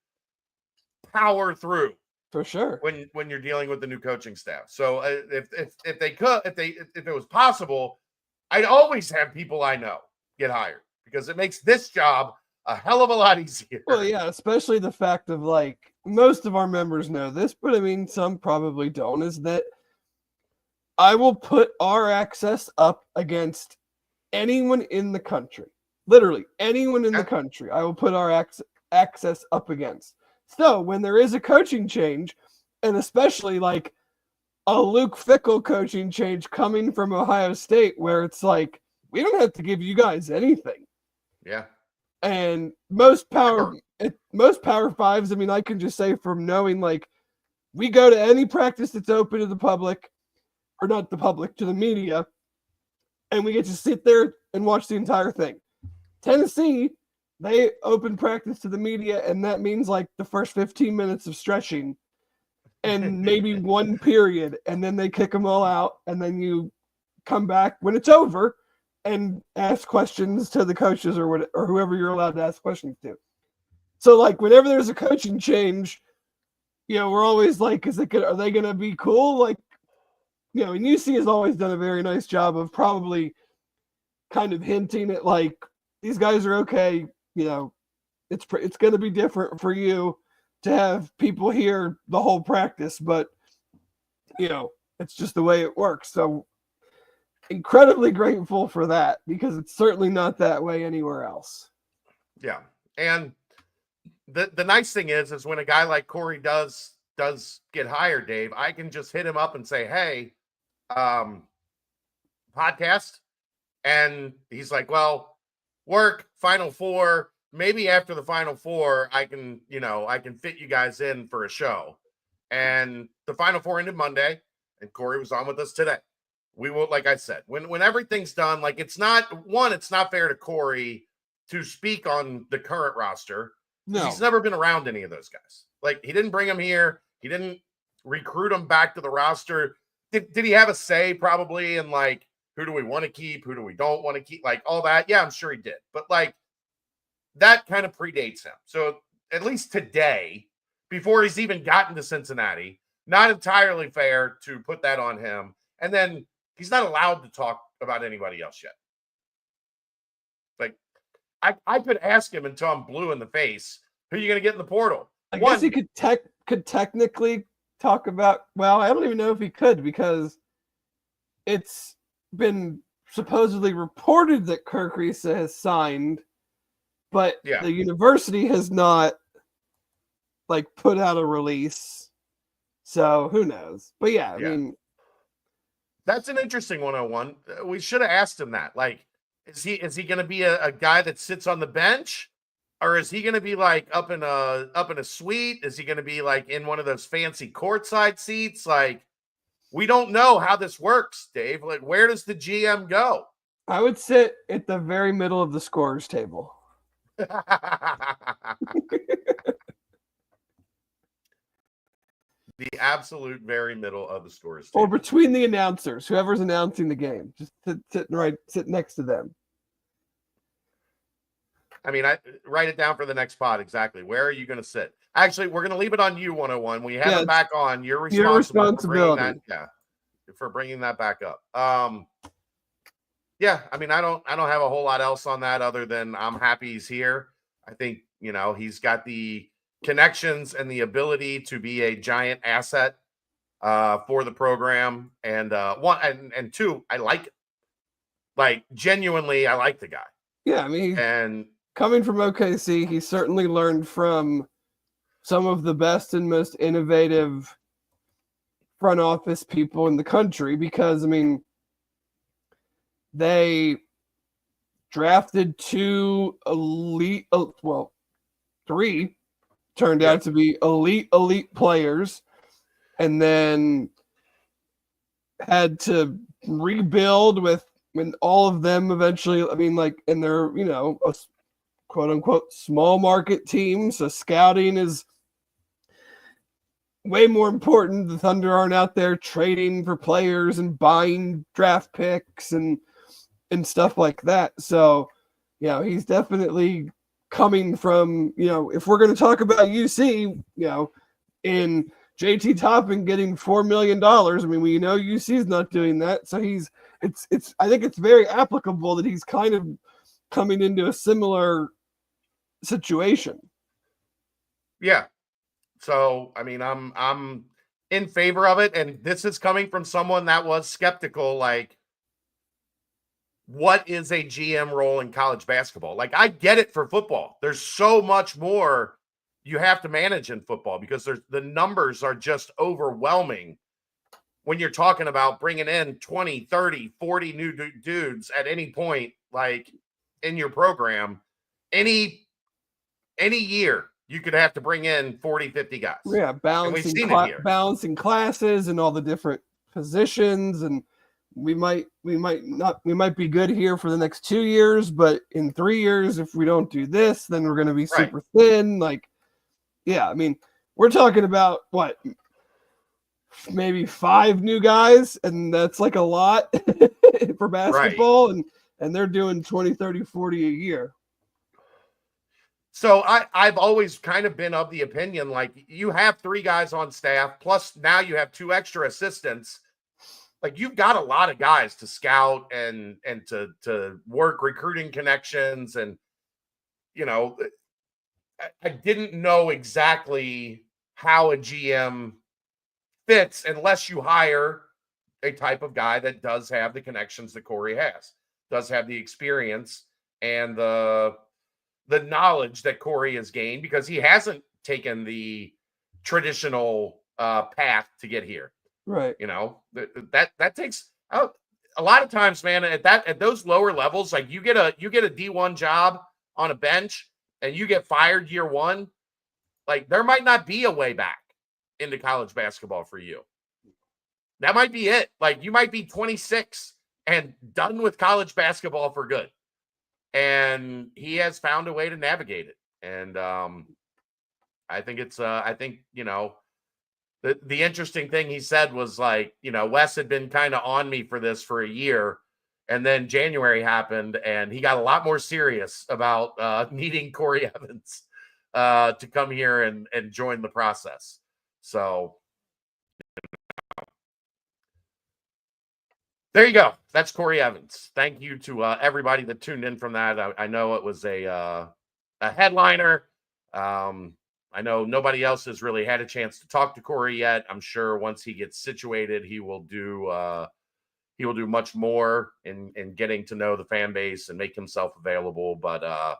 power through. For sure. When you're dealing with the new coaching staff. So if it was possible, I'd always have people I know get hired because it makes this job a hell of a lot easier. Well, yeah, especially the fact of like most of our members know this, but I mean some probably don't, is that I will put our access up against anyone in the country. Literally anyone in the country. I will put our access up against. So when there is a coaching change, and especially like a Luke Fickell coaching change coming from Ohio State, where it's like, we don't have to give you guys anything. Yeah. And most power fives, I mean, I can just say from knowing, like, we go to any practice that's open to the public, or not the public, to the media, and we get to sit there and watch the entire thing. Tennessee, they open practice to the media, and that means like the first 15 minutes of stretching and maybe one period, and then they kick them all out, and then you come back when it's over and ask questions to the coaches or whoever you're allowed to ask questions to. So, like, whenever there's a coaching change, we're always like, are they going to be cool? Like, and UC has always done a very nice job of probably kind of hinting at, like, these guys are okay. It's going to be different for you to have people here the whole practice, but it's just the way it works. So incredibly grateful for that, because it's certainly not that way anywhere else. Yeah. And the nice thing is when a guy like Corey does get hired, Dave, I can just hit him up and say, hey, podcast. And he's like, well, work, Final Four. Maybe after the Final Four, I can fit you guys in for a show. And the Final Four ended Monday, and Corey was on with us today. We will, like I said, when everything's done, like, it's not fair to Corey to speak on the current roster. No. He's never been around any of those guys. Like, he didn't bring them here. He didn't recruit them back to the roster. Did he have a say probably in, like, who do we want to keep? Who do we don't want to keep? Like, all that. Yeah, I'm sure he did. But, like, that kind of predates him. So at least today, before he's even gotten to Cincinnati, not entirely fair to put that on him. And then he's not allowed to talk about anybody else yet. Like, I could ask him until I'm blue in the face, who are you going to get in the portal? I guess he could technically talk about, well, I don't even know if he could, because it's been supposedly reported that Kirk Risa has signed, but the university has not, like, put out a release. So who knows? But yeah, I mean, that's an interesting 101. We should have asked him that. Like, is he going to be a guy that sits on the bench, or is he going to be, like, up in a suite? Is he going to be, like, in one of those fancy courtside seats? Like, we don't know how this works, Dave. Like, where does the GM go? I would sit at the very middle of the scorer's table. The absolute very middle of the scorer's table. Or between the announcers, whoever's announcing the game, just sit next to them. I mean, I write it down for the next pod. Exactly. Where are you going to sit? Actually, we're going to leave it on you, 101. We have it back on. You're responsible for bringing that back up. Yeah, I mean, I don't have a whole lot else on that other than I'm happy he's here. I think, he's got the connections and the ability to be a giant asset for the program. And and two, I like it. Like, genuinely, I like the guy. Yeah, I mean, and coming from OKC, he certainly learned from some of the best and most innovative front office people in the country, because, I mean, they drafted three turned out to be elite players, and then had to rebuild when all of them eventually, I mean, like, and they're, a quote unquote small market team. So scouting is way more important. The Thunder aren't out there trading for players and buying draft picks and stuff like that. So, he's definitely coming from, if we're going to talk about UC, in JT Toppin getting $4 million, I mean, we know UC's not doing that. So I think it's very applicable that he's kind of coming into a similar situation. Yeah. So, I mean, I'm in favor of it. And this is coming from someone that was skeptical, like, what is a GM role in college basketball? Like, I get it for football. There's so much more you have to manage in football because the numbers are just overwhelming when you're talking about bringing in 20, 30, 40 new dudes at any point, like, in your program. any year you could have to bring in 40, 50 guys. Yeah, And we've seen it here. balancing classes and all the different positions, and we might be good here for the next 2 years, but in 3 years, if we don't do this, then we're going to be super thin. Like, yeah, I mean, we're talking about what, maybe 5 new guys, and that's like a lot for basketball, and they're doing 20, 30, 40 a year. So I've always kind of been of the opinion, like, you have 3 guys on staff, plus now you have 2 extra assistants. Like, you've got a lot of guys to scout and to work recruiting connections. And, you know, I didn't know exactly how a GM fits unless you hire a type of guy that does have the connections that Corey has, does have the experience and the knowledge that Corey has gained, because he hasn't taken the traditional path to get here. Right. You know, that takes a lot of times, man, at those lower levels. Like, you get a D1 job on a bench and you get fired year 1, like, there might not be a way back into college basketball for you. That might be it. Like, you might be 26 and done with college basketball for good. And he has found a way to navigate it. And I think you know, the interesting thing he said was, like, you know, Wes had been kind of on me for this for a year, and then January happened and he got a lot more serious about needing Corey Evans to come here and join the process. So there you go. That's Corey Evans. Thank you to everybody that tuned in from that. I know it was a headliner. I know nobody else has really had a chance to talk to Corey yet. I'm sure once he gets situated, he will do much more in getting to know the fan base and make himself available. But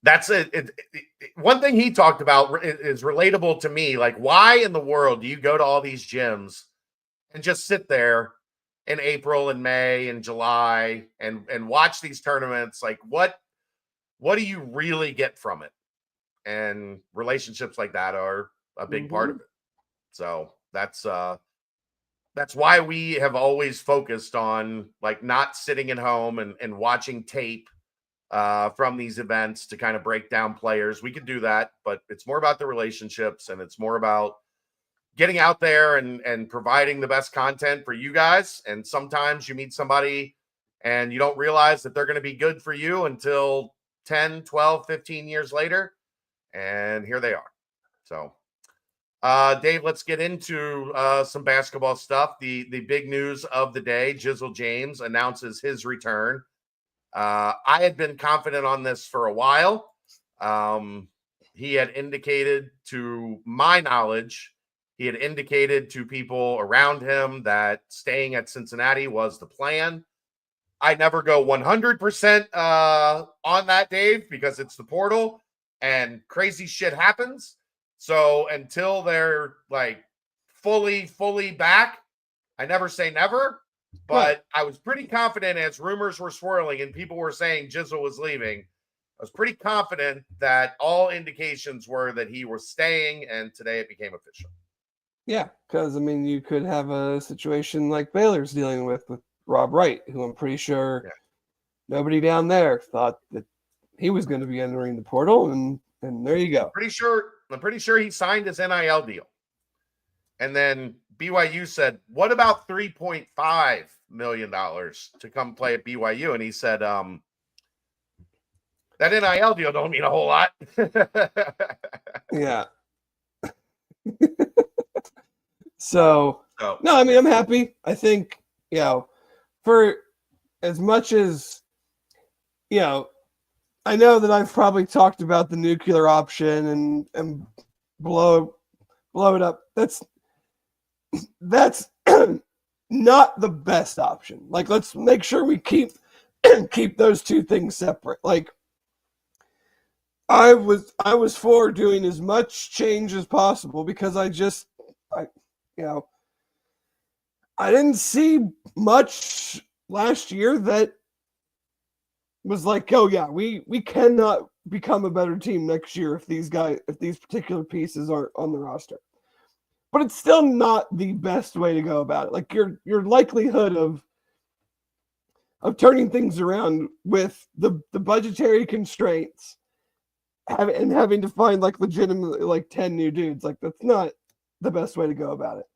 that's it. One thing he talked about is relatable to me. Like, why in the world do you go to all these gyms and just sit there in April and May and July and watch these tournaments? Like, what do you really get from it? And relationships like that are a big part of it. So that's why we have always focused on, like, not sitting at home and watching tape from these events to kind of break down players. We could do that, but it's more about the relationships, and it's more about getting out there and providing the best content for you guys. And sometimes you meet somebody and you don't realize that they're going to be good for you until 10, 12, 15 years later. And here they are. So, Dave, let's get into some basketball stuff. The big news of the day: Jizzle James announces his return. I had been confident on this for a while. He had indicated, to my knowledge, he had indicated to people around him that staying at Cincinnati was the plan. I never go 100% on that, Dave, because it's the portal and crazy shit happens. So until they're, like, fully back, I never say never. But I was pretty confident, as rumors were swirling and people were saying Jizzle was leaving, I was pretty confident that all indications were that he was staying, and today it became official. Yeah, because, I mean, you could have a situation like Baylor's dealing with Rob Wright, who I'm pretty sure nobody down there thought that he was going to be entering the portal, and there you go. I'm pretty sure he signed his NIL deal. And then BYU said, what about $3.5 million to come play at BYU? And he said, that NIL deal don't mean a whole lot. Yeah. So, no, I mean, I'm happy. I think, you know, for as much as, you know, I know that I've probably talked about the nuclear option and blow it up. That's not the best option. Like, let's make sure we keep those two things separate. Like, I was for doing as much change as possible, because I didn't see much last year that was like, oh yeah, we cannot become a better team next year if these particular pieces aren't on the roster. But it's still not the best way to go about it. Like your likelihood of turning things around with the budgetary constraints having to find like legitimately like 10 new dudes, like that's not the best way to go about it.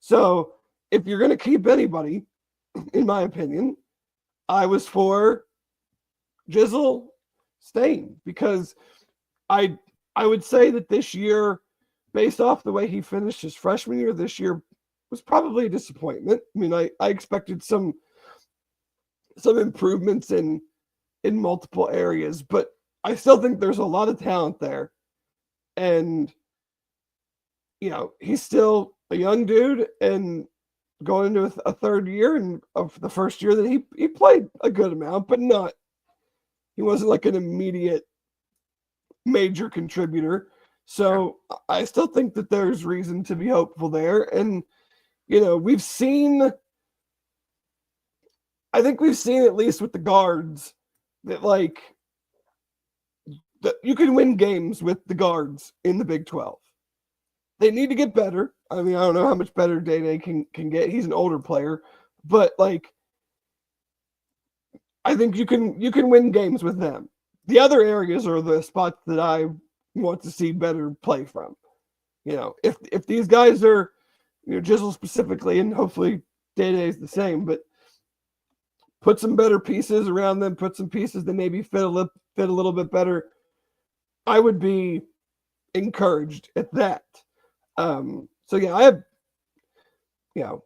So if you're gonna keep anybody, in my opinion, I was for Jizzle staying, because I would say that this year, based off the way he finished his freshman year, this year was probably a disappointment. I mean, I expected some improvements in multiple areas, but I still think there's a lot of talent there. And, you know, he's still a young dude and going into a third year, and of the first year that he played a good amount, but he wasn't like an immediate major contributor. So I still think that there's reason to be hopeful there. And, you know, I think we've seen, at least with the guards, that like that you can win games with the guards in the Big 12. They need to get better. I mean, I don't know how much better Day can get. He's an older player, but like I think you can win games with them. The other areas are the spots that I want to see better play from. You know, if these guys are, you know, Jizzle specifically, and hopefully Day is the same, but put some better pieces around them, put some pieces that maybe fit a little bit better, I would be encouraged at that. So yeah, I have, you know,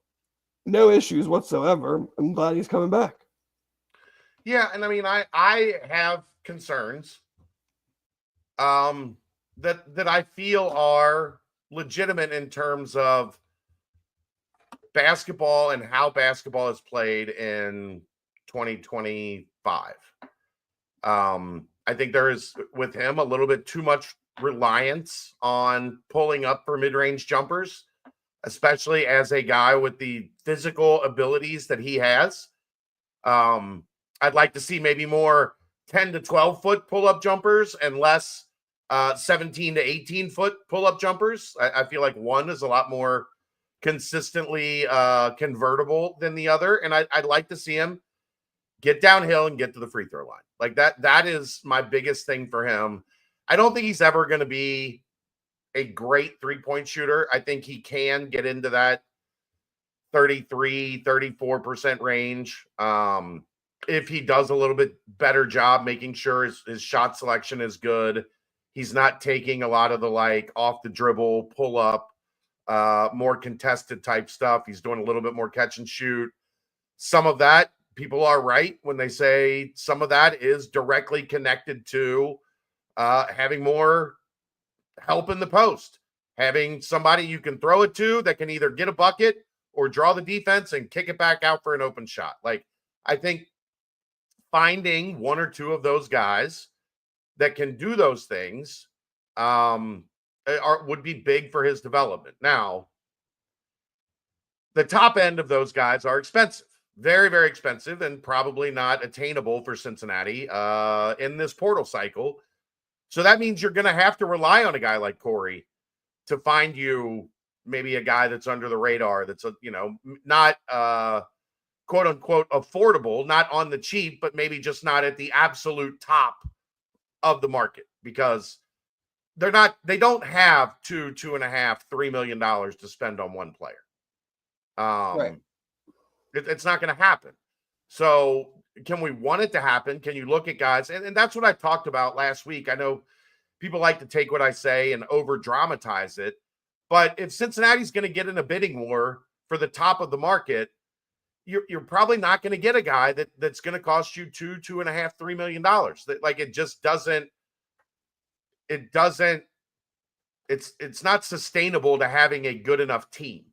no issues whatsoever. I'm glad he's coming back. Yeah, and I mean, I have concerns that I feel are legitimate in terms of basketball and how basketball is played in 2025. I think there is, with him, a little bit too much reliance on pulling up for mid-range jumpers, especially as a guy with the physical abilities that he has. I'd like to see maybe more 10 to 12 foot pull-up jumpers and less 17 to 18 foot pull-up jumpers. I feel like one is a lot more consistently convertible than the other. And I'd like to see him get downhill and get to the free throw line. Like that is my biggest thing for him. I don't think he's ever going to be a great three-point shooter. I think he can get into that 33, 34% range. If he does a little bit better job making sure his shot selection is good, he's not taking a lot of the like off the dribble, pull up, more contested type stuff. He's doing a little bit more catch and shoot. Some of that, people are right when they say some of that is directly connected to having more help in the post, having somebody you can throw it to that can either get a bucket or draw the defense and kick it back out for an open shot. Like, I think finding one or two of those guys that can do those things would be big for his development. Now, the top end of those guys are expensive, very, very expensive, and probably not attainable for Cincinnati in this portal cycle. So that means you're going to have to rely on a guy like Corey to find you maybe a guy that's under the radar, that's, not quote unquote affordable, not on the cheap, but maybe just not at the absolute top of the market, because they don't have $2.5, $3 million to spend on one player. Right. It's not going to happen. So can we want it to happen? Can you look at guys? And that's what I talked about last week. I know people like to take what I say and over dramatize it, but if Cincinnati's going to get in a bidding war for the top of the market, you're probably not going to get a guy that's going to cost you $2.5, $3 million. Like, it just doesn't. It's not sustainable to having a good enough team.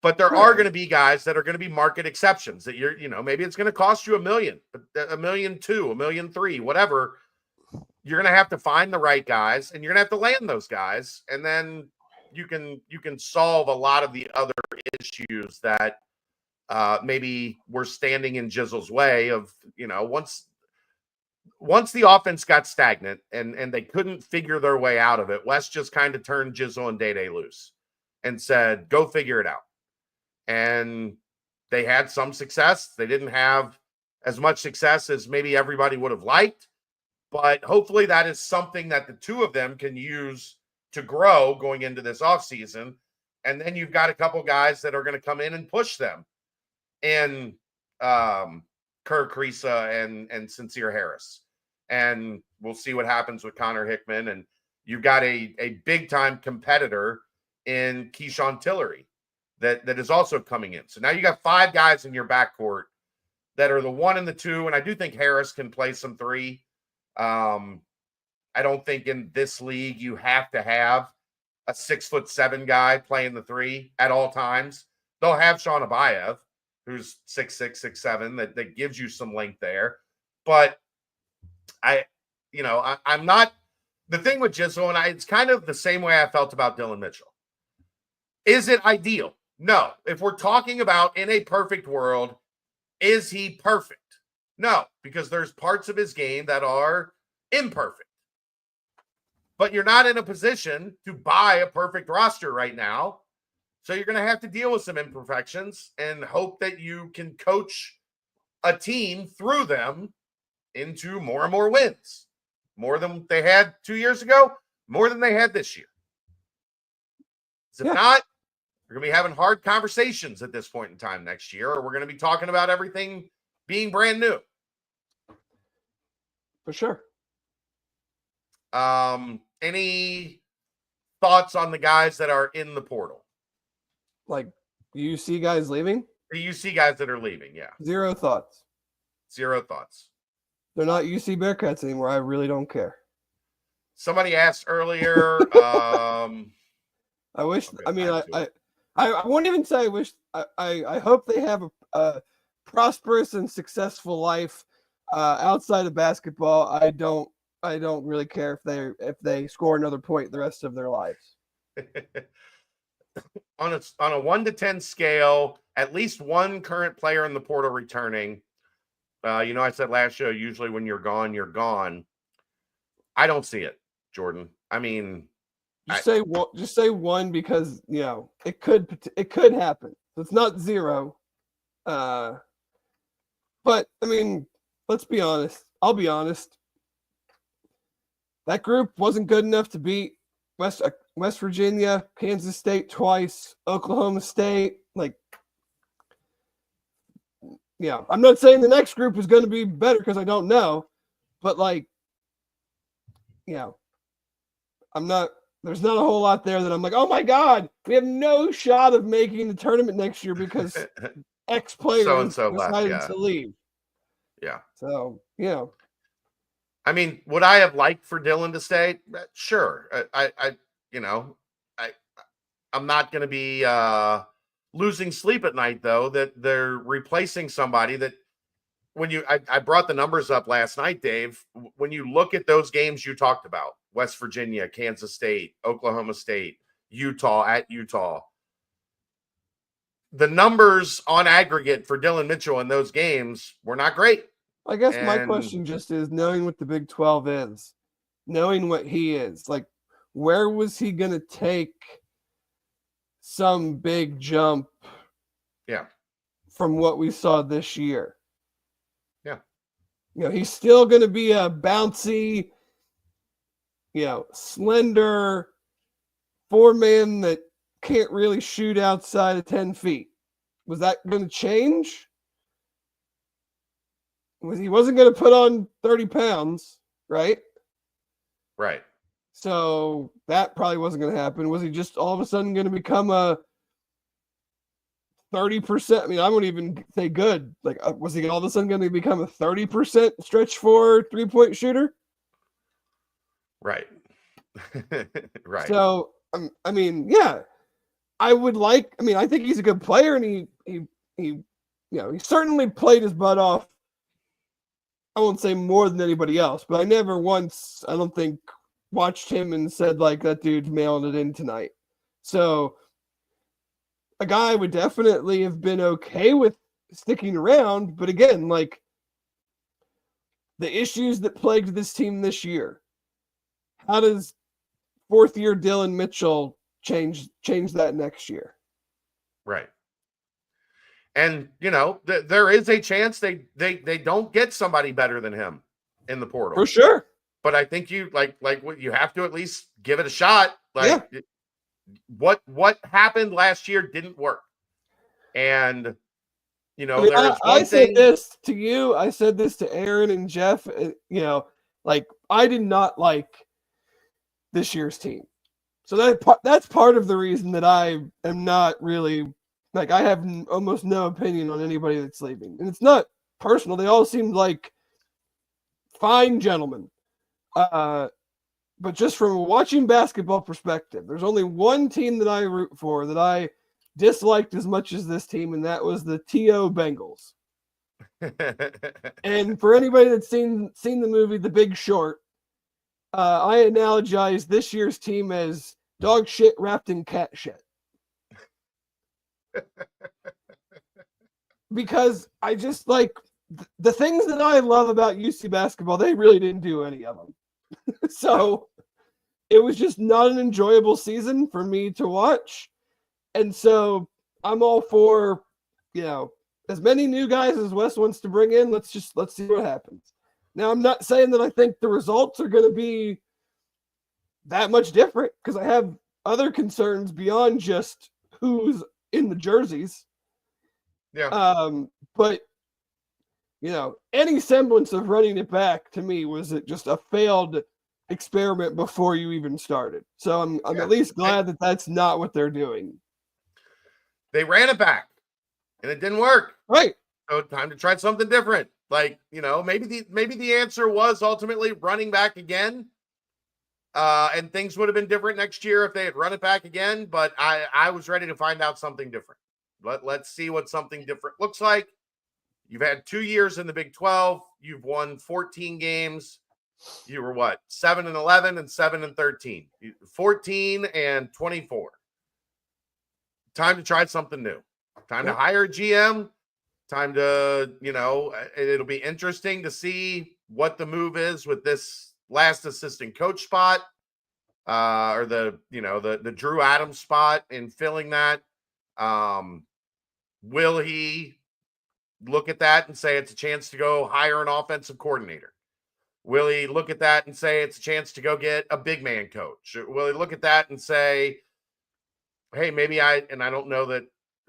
But there are going to be guys that are going to be market exceptions that maybe it's going to cost you $1 million, $1.2 million, $1.3 million, whatever. You're going to have to find the right guys, and you're going to have to land those guys. And then you can solve a lot of the other issues that maybe were standing in Jizzle's way of, once the offense got stagnant and they couldn't figure their way out of it, Wes just kind of turned Jizzle and Day loose and said, go figure it out. And they had some success. They didn't have as much success as maybe everybody would have liked, but hopefully that is something that the two of them can use to grow going into this offseason. And then you've got a couple guys that are going to come in and push them. And Kerr Kriisa and Sincere Harris. And we'll see what happens with Connor Hickman. And you've got a big-time competitor in Keyshawn Tillery that is also coming in. So now you got 5 guys in your backcourt that are the 1 and the 2, and I do think Harris can play some 3. I don't think in this league you have to have a 6'7" guy playing the 3 at all times. They'll have Sean Abayev, who's 6'6", 6'7", that gives you some length there. But I'm not the thing with Jizzle, and it's kind of the same way I felt about Dylan Mitchell. Is it ideal? No. If we're talking about in a perfect world, is he perfect? No, because there's parts of his game that are imperfect. But you're not in a position to buy a perfect roster right now. So you're going to have to deal with some imperfections and hope that you can coach a team through them into more and more wins. More than they had 2 years ago, more than they had this year. If not, we're going to be having hard conversations at this point in time next year, or we're going to be talking about everything being brand new. For sure. Any thoughts on the guys that are in the portal? Like, do you see guys leaving? Do you see guys that are leaving? Yeah. Zero thoughts. Zero thoughts. They're not UC Bearcats anymore. I really don't care. Somebody asked earlier. I wish. I mean, I wouldn't even say I wish. I hope they have a prosperous and successful life outside of basketball. I don't really care if they score another point the rest of their lives. On a 1 to 10 scale, at least one current player in the portal returning. I said last show, usually when you're gone, you're gone. I don't see it, Jordan. I mean, just say one because it could happen. It's not 0. But I mean, let's be honest. I'll be honest. That group wasn't good enough to beat West Virginia, Kansas State twice, Oklahoma State. I'm not saying the next group is going to be better because I don't know, but I'm not. There's not a whole lot there that I'm like, oh my God, we have no shot of making the tournament next year because X player decided to leave. Yeah. So I mean, would I have liked for Dylan to stay? Sure. I'm not going to be losing sleep at night, though, that they're replacing somebody that I brought the numbers up last night, Dave. When you look at those games you talked about, West Virginia, Kansas State, Oklahoma State, Utah, the numbers on aggregate for Dylan Mitchell in those games were not great. I guess my question just is, knowing what the Big 12 is, knowing what he is, where was he going to take some big jump from what we saw this year? Yeah. He's still going to be a bouncy, slender 4-man that can't really shoot outside of 10 feet. Was that going to change? He wasn't going to put on 30 pounds, right? Right. So that probably wasn't going to happen. Was he just all of a sudden going to become a 30%? I mean, I wouldn't even say good. Was he all of a sudden going to become a 30% stretch 4 3-point shooter? Right. Right. So, I mean, I think he's a good player, and he certainly played his butt off. I won't say more than anybody else, but I never once, I don't think, watched him and said, that dude's mailing it in tonight. So a guy I would definitely have been okay with sticking around. But again, like the issues that plagued this team this year, how does fourth year Dylan Mitchell change that next year? Right. And there is a chance they don't get somebody better than him in the portal. For sure. But I think you like what you have to at least give it a shot. Like what happened last year didn't work. And I said this to you, I said this to Aaron and Jeff, like I did not like this year's team. So that's part of the reason that I am not really like I have almost no opinion on anybody that's leaving. And it's not personal. They all seemed like fine gentlemen. But just from a watching basketball perspective, there's only one team that I root for that I disliked as much as this team, and that was the TO Bengals. And for anybody that's seen the movie The Big Short, I analogize this year's team as dog shit wrapped in cat shit. Because I just like the things that I love about UC basketball, they really didn't do any of them. So it was just not an enjoyable season for me to watch. And so I'm all for, as many new guys as Wes wants to bring in. Let's see what happens. Now, I'm not saying that I think the results are going to be that much different because I have other concerns beyond just who's in the jerseys. Yeah. But any semblance of running it back to me was just a failed experiment before you even started. So I'm at least glad that that's not what they're doing. They ran it back and it didn't work. Right. So time to try something different. Like, maybe the answer was ultimately running back again. And things would have been different next year if they had run it back again. But I was ready to find out something different. Let's see what something different looks like. You've had 2 years in the Big 12. You've won 14 games. You were what? 7-11 and 7-13. 14 and 24. Time to try something new. Time to hire a GM. Time to, it'll be interesting to see what the move is with this last assistant coach spot, or the Drew Adams spot in filling that. Will he look at that and say it's a chance to go hire an offensive coordinator? Will he look at that and say it's a chance to go get a big man coach? Will he look at that and say, hey, maybe I don't know that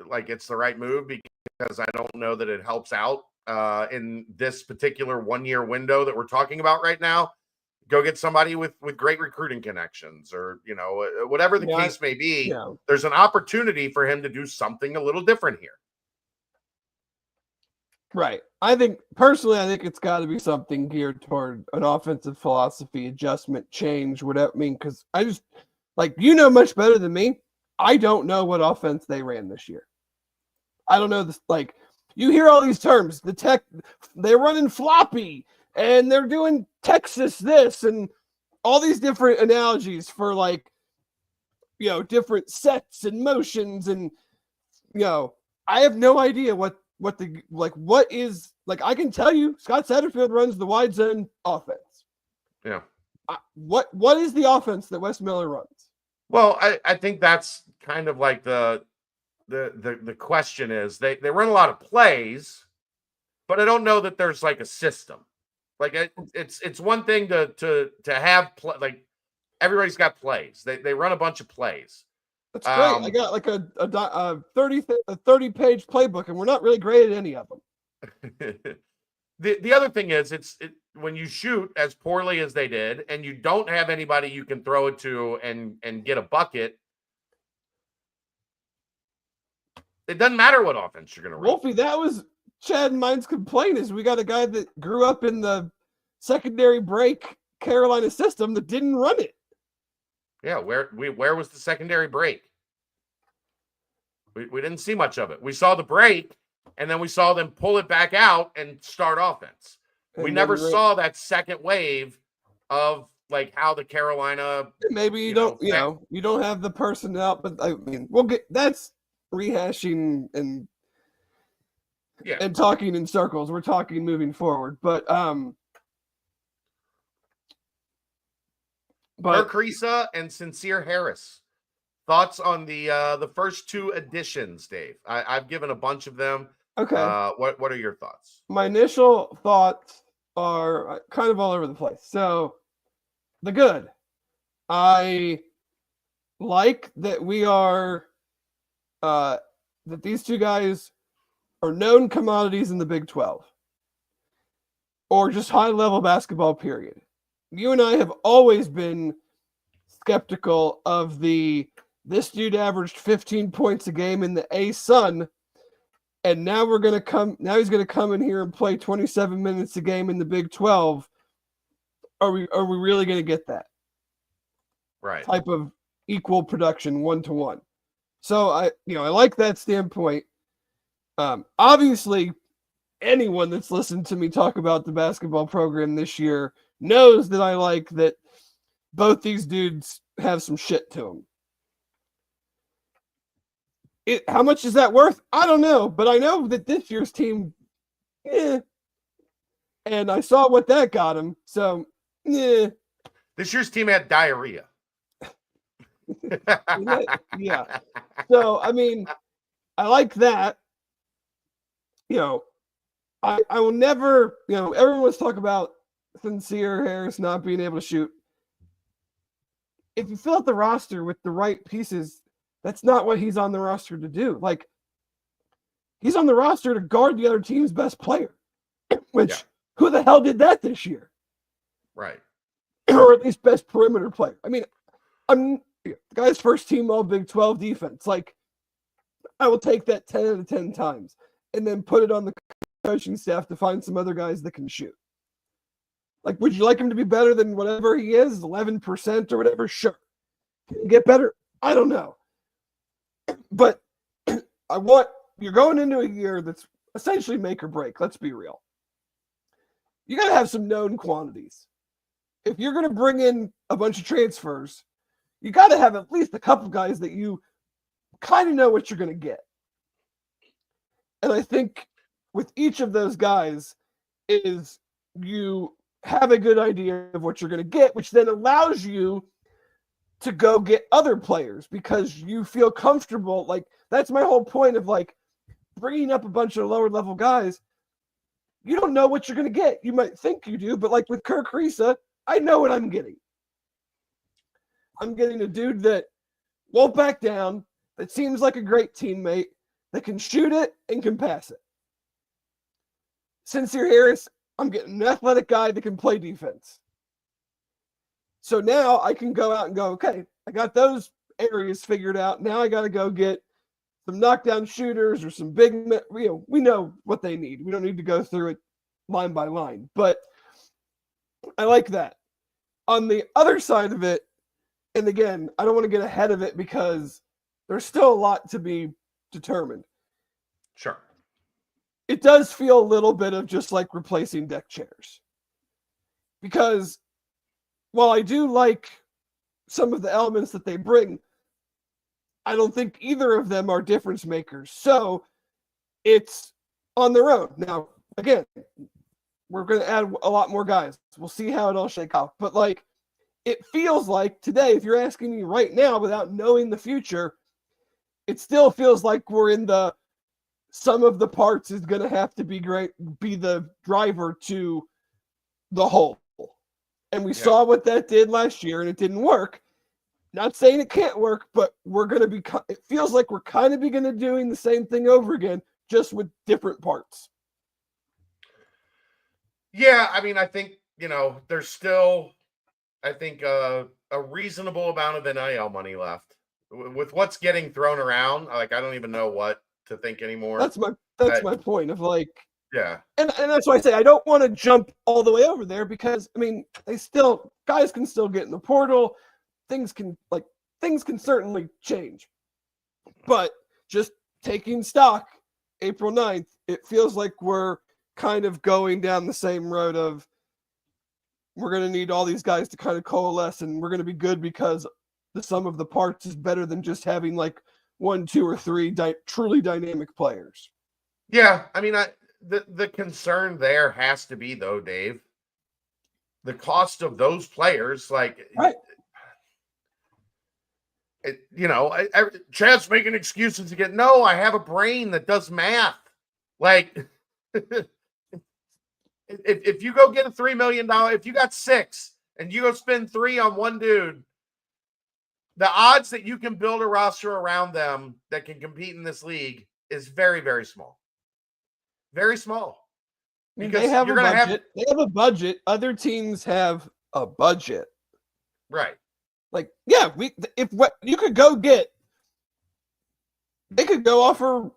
like it's the right move because I don't know that it helps out in this particular 1 year window that we're talking about right now. Go get somebody with great recruiting connections or, whatever the case may be. Yeah. There's an opportunity for him to do something a little different here. Right. I think it's got to be something geared toward an offensive philosophy, adjustment, change, whatever. I mean, because I just much better than me. I don't know what offense they ran this year. I don't know this. Like, you hear all these terms, they're running floppy and they're doing Texas this and all these different analogies for different sets and motions. And, I have no idea what is I can tell you Scott Satterfield runs the wide zone offense. Yeah. What is the offense that Wes Miller runs? Well, I think that's kind of like the question is they run a lot of plays, but I don't know that there's like a system. Like it's one thing to have everybody's got plays. They run a bunch of plays. That's great. I got like a 30-page playbook, and we're not really great at any of them. The other thing is when you shoot as poorly as they did, and you don't have anybody you can throw it to and get a bucket, it doesn't matter what offense you're going to run. Wolfie, that was Chad and mine's complaint is we got a guy that grew up in the secondary break Carolina system that didn't run it. Yeah, where was the secondary break? We didn't see much of it. We saw the break, and then we saw them pull it back out and start offense. We never saw that second wave of how the Carolina. Maybe you don't have the personnel, but I mean, we'll get that's rehashing and Yeah. talking in circles. We're talking moving forward, but Carissa and Sincere Harris. Thoughts on the first two editions, Dave? I've given a bunch of them. okay. What are your thoughts? My initial thoughts are kind of all over the place. So, the good. I like that we are that these two guys are known commodities in the Big 12 or just high-level basketball, period. You and I have always been skeptical of this dude averaged 15 points a game in the A-Sun, and now he's going to come in here and play 27 minutes a game in the Big 12. Are we really going to get that? Right. Type of equal production 1-to-1. So I like that standpoint. Obviously, anyone that's listened to me talk about the basketball program this year knows that I like that both these dudes have some shit to them. How much is that worth? I don't know, but I know that this year's team, and I saw what that got him. So, this year's team had diarrhea. Yeah. So, I mean, I like that. I will never, everyone wants to talk about Sincere Harris not being able to shoot. If you fill out the roster with the right pieces, that's not what he's on the roster to do. Like, he's on the roster to guard the other team's best player, which who the hell did that this year? Right. Or at least best perimeter player. I mean, I'm the guy's first team all Big 12 defense. Like, I will take that 10 out of 10 times and then put it on the coaching staff to find some other guys that can shoot. Like, would you like him to be better than whatever he is, 11% or whatever? Sure. Can he get better? I don't know. But you're going into a year that's essentially make or break. Let's be real. You got to have some known quantities. If you're going to bring in a bunch of transfers, you got to have at least a couple guys that you kind of know what you're going to get. And I think with each of those guys is you have a good idea of what you're going to get, which then allows you to go get other players because you feel comfortable. Like, that's my whole point of like bringing up a bunch of lower level guys. You don't know what you're going to get. You might think you do, but like with Kirk Risa, I know what I'm getting. I'm getting a dude that won't back down, that seems like a great teammate, that can shoot it and can pass it. Sincere Harris, I'm getting an athletic guy that can play defense. So now I can go out and go, okay, I got those areas figured out. Now I got to go get some knockdown shooters or some big, we know what they need. We don't need to go through it line by line, but I like that. On the other side of it, and again, I don't want to get ahead of it because there's still a lot to be determined. Sure. It does feel a little bit of just like replacing deck chairs. Because while I do like some of the elements that they bring, I don't think either of them are difference makers. So it's on their own. Now, again, we're going to add a lot more guys. We'll see how it all shakes out. But like, it feels like today, if you're asking me right now without knowing the future, it still feels like we're in the sum of the parts is going to have to be the driver to the whole. And we saw what that did last year, and it didn't work. Not saying it can't work, but it feels like we're kind of going to doing the same thing over again, just with different parts. Yeah, I mean, I think, there's still, I think, a reasonable amount of NIL money left. With what's getting thrown around, like, I don't even know what to think anymore. That's my point of like, yeah. And that's why I say I don't want to jump all the way over there because, I mean, guys can still get in the portal. Things can certainly change. But just taking stock, April 9th, it feels like we're kind of going down the same road of we're going to need all these guys to kind of coalesce and we're going to be good because the sum of the parts is better than just having like 1, 2, or 3 truly dynamic players. Yeah, I mean, the concern there has to be, though, Dave, the cost of those players. Like, Right. Chad's making excuses again. No, I have a brain that does math. Like, if you go get a $3 million, if you got 6 and you go spend 3 on one dude, the odds that you can build a roster around them that can compete in this league is very, very small. Very small. I mean, Because they have you're a going to budget. They have a budget. Other teams have a budget. Right. Like, yeah, if what you could go get, they could go offer,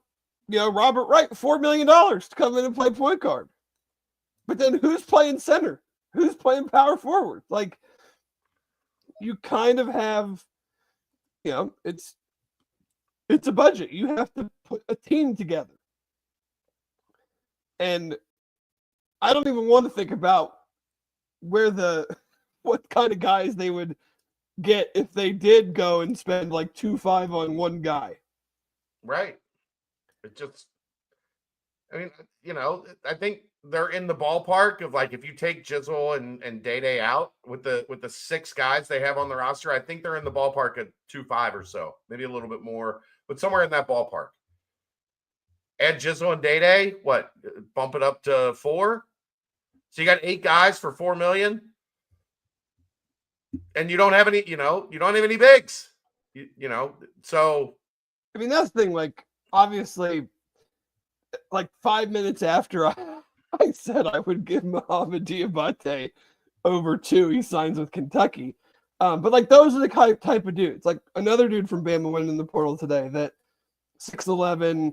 Robert Wright $4 million to come in and play point guard. But then who's playing center? Who's playing power forward? Like, you kind of have, it's a budget. You have to put a team together. And I don't even want to think about what kind of guys they would get if they did go and spend like 2.5 on one guy. Right. It just, I mean, I think they're in the ballpark of, like, if you take Jizzle and Day out with the 6 guys they have on the roster, I think they're in the ballpark of 2.5 or so, maybe a little bit more, but somewhere in that ballpark. Add Jizzle and Day, what, bump it up to 4? So you got 8 guys for $4 million, and you don't have any, you don't have any bigs, so. I mean, that's the thing. Like, obviously, like 5 minutes after I said I would give Mohamed Diabate over 2, he signs with Kentucky. But like, those are the type of dudes. Like, another dude from Bama went in the portal today that 6'11",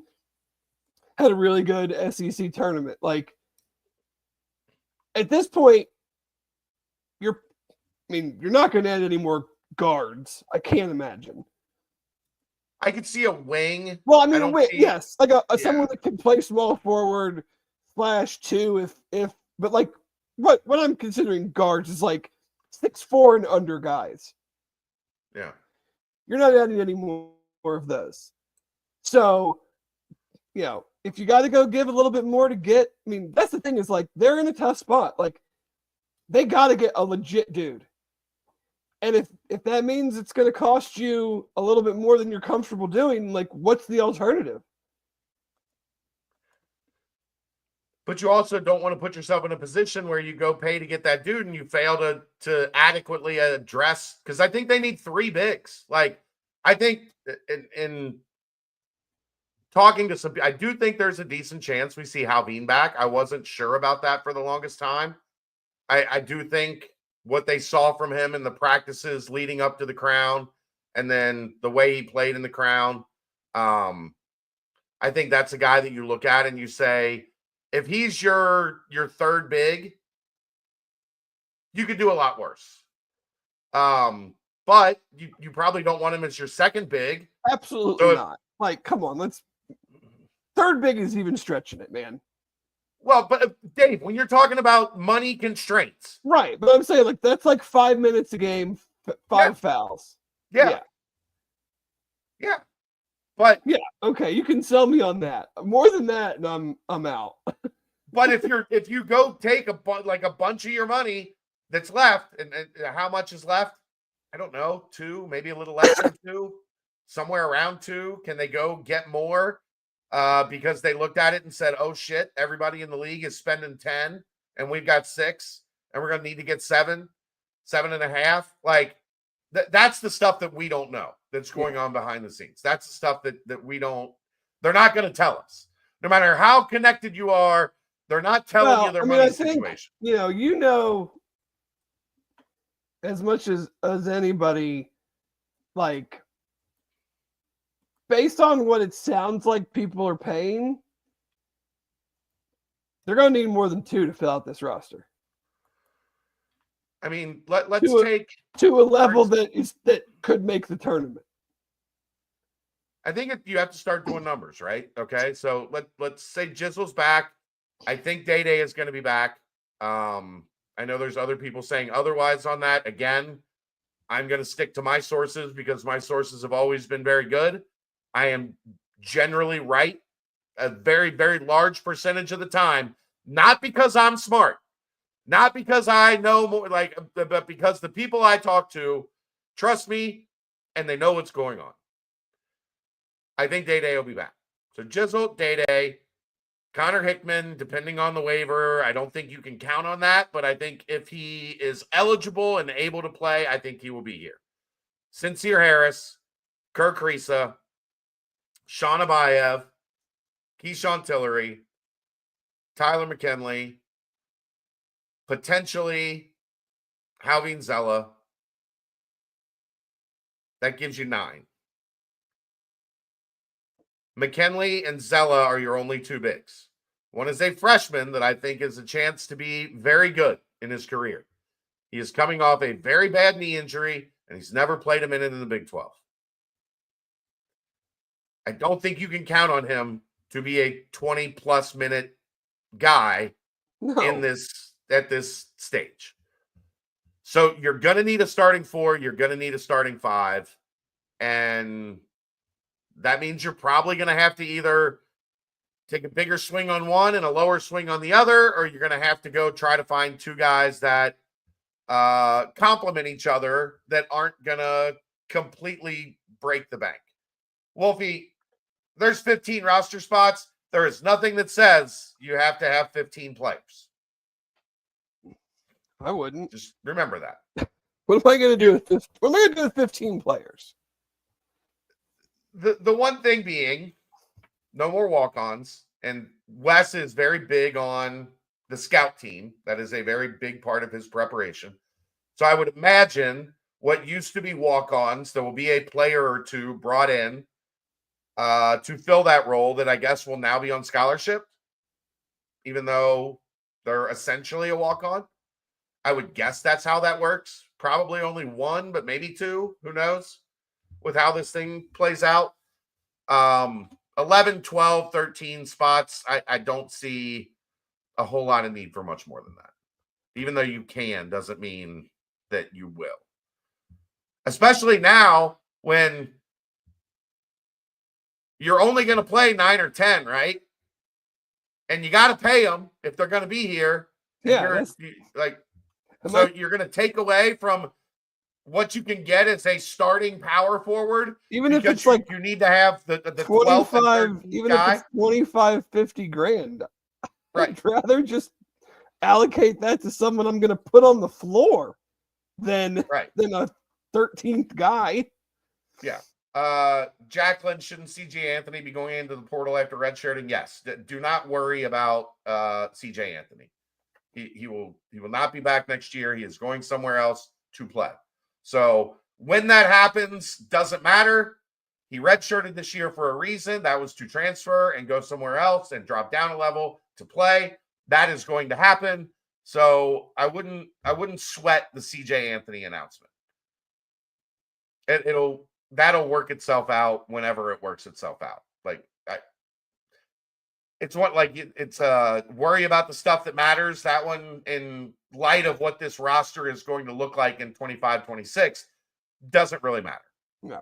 had a really good SEC tournament. Like, at this point, you're not going to add any more guards. I can't imagine. I could see a wing. Well, I mean, yes, like someone that can play small forward /2 but like what I'm considering guards is like 6'4" and under guys. Yeah. You're not adding any more of those. So, if you got to go give a little bit more to get, I mean, that's the thing is, like, they're in a tough spot. Like, they got to get a legit dude. And if that means it's going to cost you a little bit more than you're comfortable doing, like, what's the alternative? But you also don't want to put yourself in a position where you go pay to get that dude and you fail to adequately address, because I think they need 3 bigs. Like, I think in talking to some, I do think there's a decent chance we see Halveen back. I wasn't sure about that for the longest time. I do think what they saw from him in the practices leading up to the Crown, and then the way he played in the Crown, I think that's a guy that you look at and you say, if he's your 3rd big, you could do a lot worse. But you probably don't want him as your 2nd big. Absolutely not. Like, come on, 3rd big is even stretching it, man. Well, but Dave, when you're talking about money constraints. Right, but I'm saying, like, that's like 5 minutes a game, 5 fouls. Yeah. But yeah, okay, you can sell me on that. More than that, and I'm out. But if you go take a bunch of your money that's left, and how much is left? I don't know, 2, maybe a little less than 2, somewhere around 2. Can they go get more? Because they looked at it and said, oh shit, everybody in the league is spending 10 and we've got 6 and we're going to need to get 7.5. Like, that's the stuff that we don't know that's going on behind the scenes. That's the stuff that they're not going to tell us. No matter how connected you are, they're not telling you their money situation. You know as much as anybody, like, based on what it sounds like people are paying, they're going to need more than 2 to fill out this roster. I mean, let's take to a level that could make the tournament. I think you have to start doing numbers, right? Okay, so let's say Jizzle's back. I think Day is going to be back. I know there's other people saying otherwise on that. Again, I'm going to stick to my sources because my sources have always been very good. I am generally right a very, very large percentage of the time, not because I'm smart, not because I know more, but because the people I talk to trust me and they know what's going on. I think Day will be back. So Jizzle, Day, Connor Hickman, depending on the waiver, I don't think you can count on that, but I think if he is eligible and able to play, I think he will be here. Sincere Harris, Kirk Risa, Sean Abayev, Keyshawn Tillery, Tyler McKinley, potentially Halvin Zella. That gives you 9. McKinley and Zella are your only 2 bigs. One is a freshman that I think is a chance to be very good in his career. He is coming off a very bad knee injury, and he's never played a minute in the Big 12. I don't think you can count on him to be a 20-plus minute guy at this stage. So you're going to need a starting 4. You're going to need a starting 5. And that means you're probably going to have to either take a bigger swing on one and a lower swing on the other, or you're going to have to go try to find 2 guys that complement each other that aren't going to completely break the bank. Wolfie, there's 15 roster spots. There is nothing that says you have to have 15 players. I wouldn't. Just remember that. What am I going to do with this? What am I going to do with 15 players? The one thing being, no more walk-ons. And Wes is very big on the scout team. That is a very big part of his preparation. So I would imagine what used to be walk-ons, there will be a player or 2 brought in to fill that role that I guess will now be on scholarship, even though they're essentially a walk-on. I would guess that's how that works. Probably only 1, but maybe 2. Who knows with how this thing plays out. 11, 12, 13 spots. I don't see a whole lot of need for much more than that. Even though you can, doesn't mean that you will. Especially now when you're only going to play 9 or 10, right? And you got to pay them if they're going to be here. Yeah. So you're going to take away from what you can get as a starting power forward. Even if it's like you need to have the 25, even guy. if it's 25, 50 grand. Right. I'd rather just allocate that to someone I'm going to put on the floor than a 13th guy. Yeah. Jacqueline, shouldn't CJ Anthony be going into the portal after redshirting? Yes. Do not worry about CJ Anthony. He will not be back next year. He is going somewhere else to play. So when that happens, doesn't matter. He redshirted this year for a reason. That was to transfer and go somewhere else and drop down a level to play. That is going to happen. So I wouldn't sweat the CJ Anthony announcement. That'll work itself out whenever it works itself out. It's worry about the stuff that matters. That one, in light of what this roster is going to look like in 25, 26, doesn't really matter. No.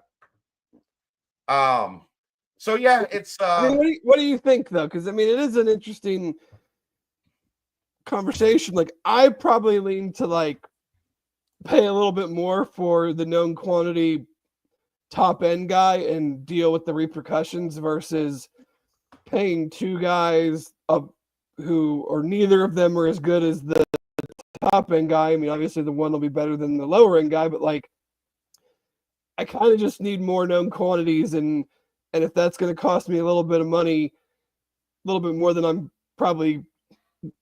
So yeah, it's. What do you think though? Because it is an interesting conversation. Like I probably lean to pay a little bit more for the known quantity top end guy and deal with the repercussions versus paying 2 guys who or neither of them are as good as the top end guy. Obviously the one will be better than the lower end guy, but I kind of just need more known quantities, and if that's going to cost me a little bit of money, a little bit more than I'm probably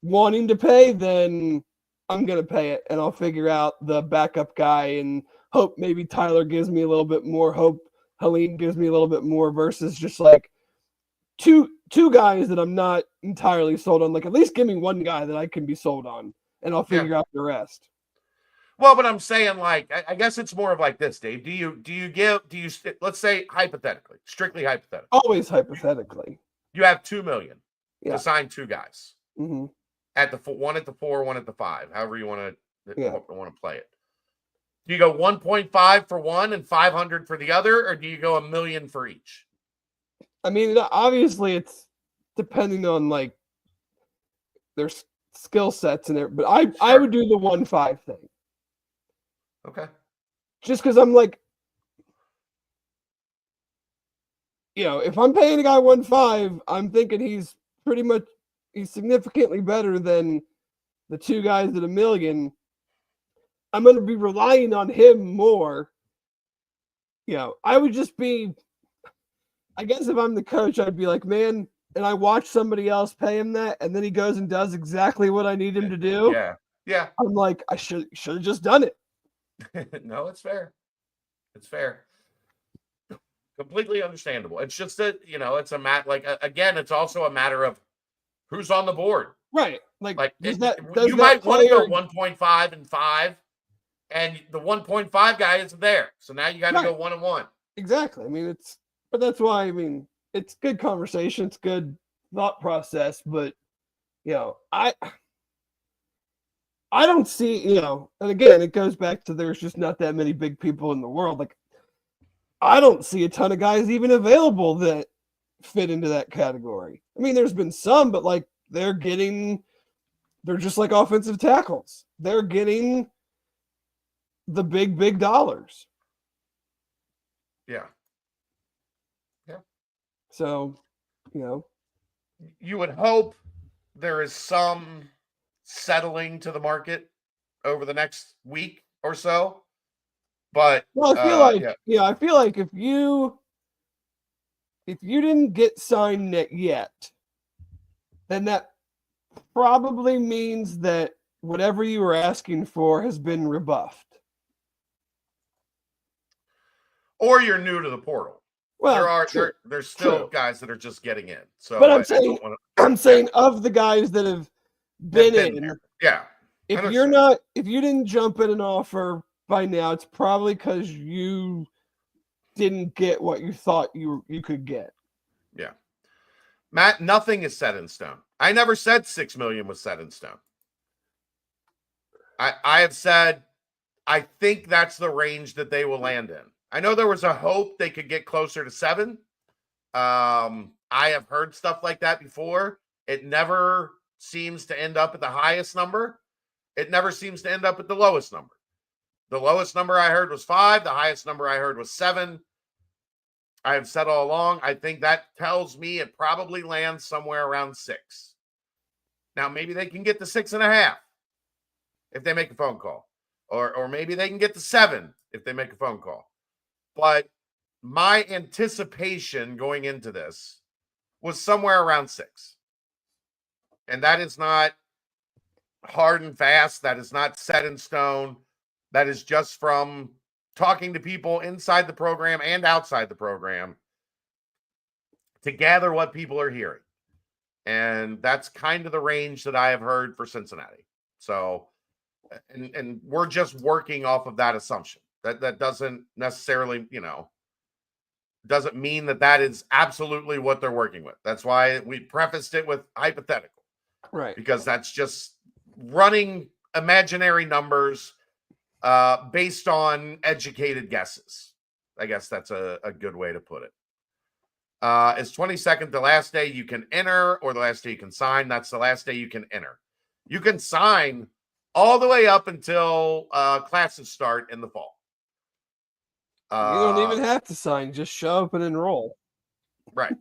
wanting to pay, then I'm going to pay it, and I'll figure out the backup guy and hope maybe Tyler gives me a little bit more, hope Helene gives me a little bit more, versus just two guys that I'm not entirely sold on. At least give me 1 guy that I can be sold on, and I'll figure out the rest. Well, but I'm saying I guess it's more of this, Dave. Do you let's say hypothetically, strictly hypothetically. Always hypothetically. You have $2 million to sign 2 guys. Mm-hmm. At the 1 at the 4, 1 at the 5, however you want to play it. Do you go 1.5 for one and 500 for the other, or do you go $1 million for each? I mean, obviously it's depending on like their skill sets and it, but I Sure. would do the 1-5 thing. Okay. Just because I'm like, if I'm paying a guy 1-5, I'm thinking he's significantly better than the two guys at $1 million. I'm going to be relying on him more. I would just be, I guess if I'm the coach, I'd be like, man, and I watch somebody else pay him that, and then he goes and does exactly what I need him to do. Yeah. Yeah. I'm like, I should have just done it. No, it's fair. It's fair. Completely understandable. It's just that, it's a again, it's also a matter of who's on the board. Right. Like you might want to go 1.5 and 5, and the 1.5 guy isn't there. So now you got to go 1 and 1. Exactly. I mean, but that's why, it's good conversation. It's good thought process, but I don't see, and again, it goes back to there's just not that many big people in the world. Like, I don't see a ton of guys even available that fit into that category. I mean, there's been some, but like they're just like offensive tackles. They're getting the big dollars. Yeah. Yeah. So, you would hope there is some settling to the market over the next week or so. But I feel I feel like if you didn't get signed yet, then that probably means that whatever you were asking for has been rebuffed. Or you're new to the portal. Well, there's still guys that are just getting in. So, but I'm saying of the guys that have been in, there. Yeah. If you didn't jump at an offer by now, it's probably because you didn't get what you thought you could get. Yeah. Matt, nothing is set in stone. I never said 6 million was set in stone. I have said I think that's the range that they will land in. I know there was a hope they could get closer to 7. I have heard stuff like that before. It never seems to end up at the highest number. It never seems to end up at the lowest number. The lowest number I heard was 5. The highest number I heard was 7. I have said all along, I think that tells me it probably lands somewhere around 6. Now, maybe they can get to 6.5 if they make a phone call. Or maybe they can get to 7 if they make a phone call. But my anticipation going into this was somewhere around 6. And that is not hard and fast. That is not set in stone. That is just from talking to people inside the program and outside the program to gather what people are hearing. And that's kind of the range that I have heard for Cincinnati. So, and we're just working off of that assumption. That doesn't necessarily, doesn't mean that is absolutely what they're working with. That's why we prefaced it with hypothetical. Right. Because that's just running imaginary numbers based on educated guesses. I guess that's a good way to put it. Is 22nd the last day you can enter or the last day you can sign? That's the last day you can enter. You can sign all the way up until classes start in the fall. You don't even have to sign. Just show up and enroll. Right.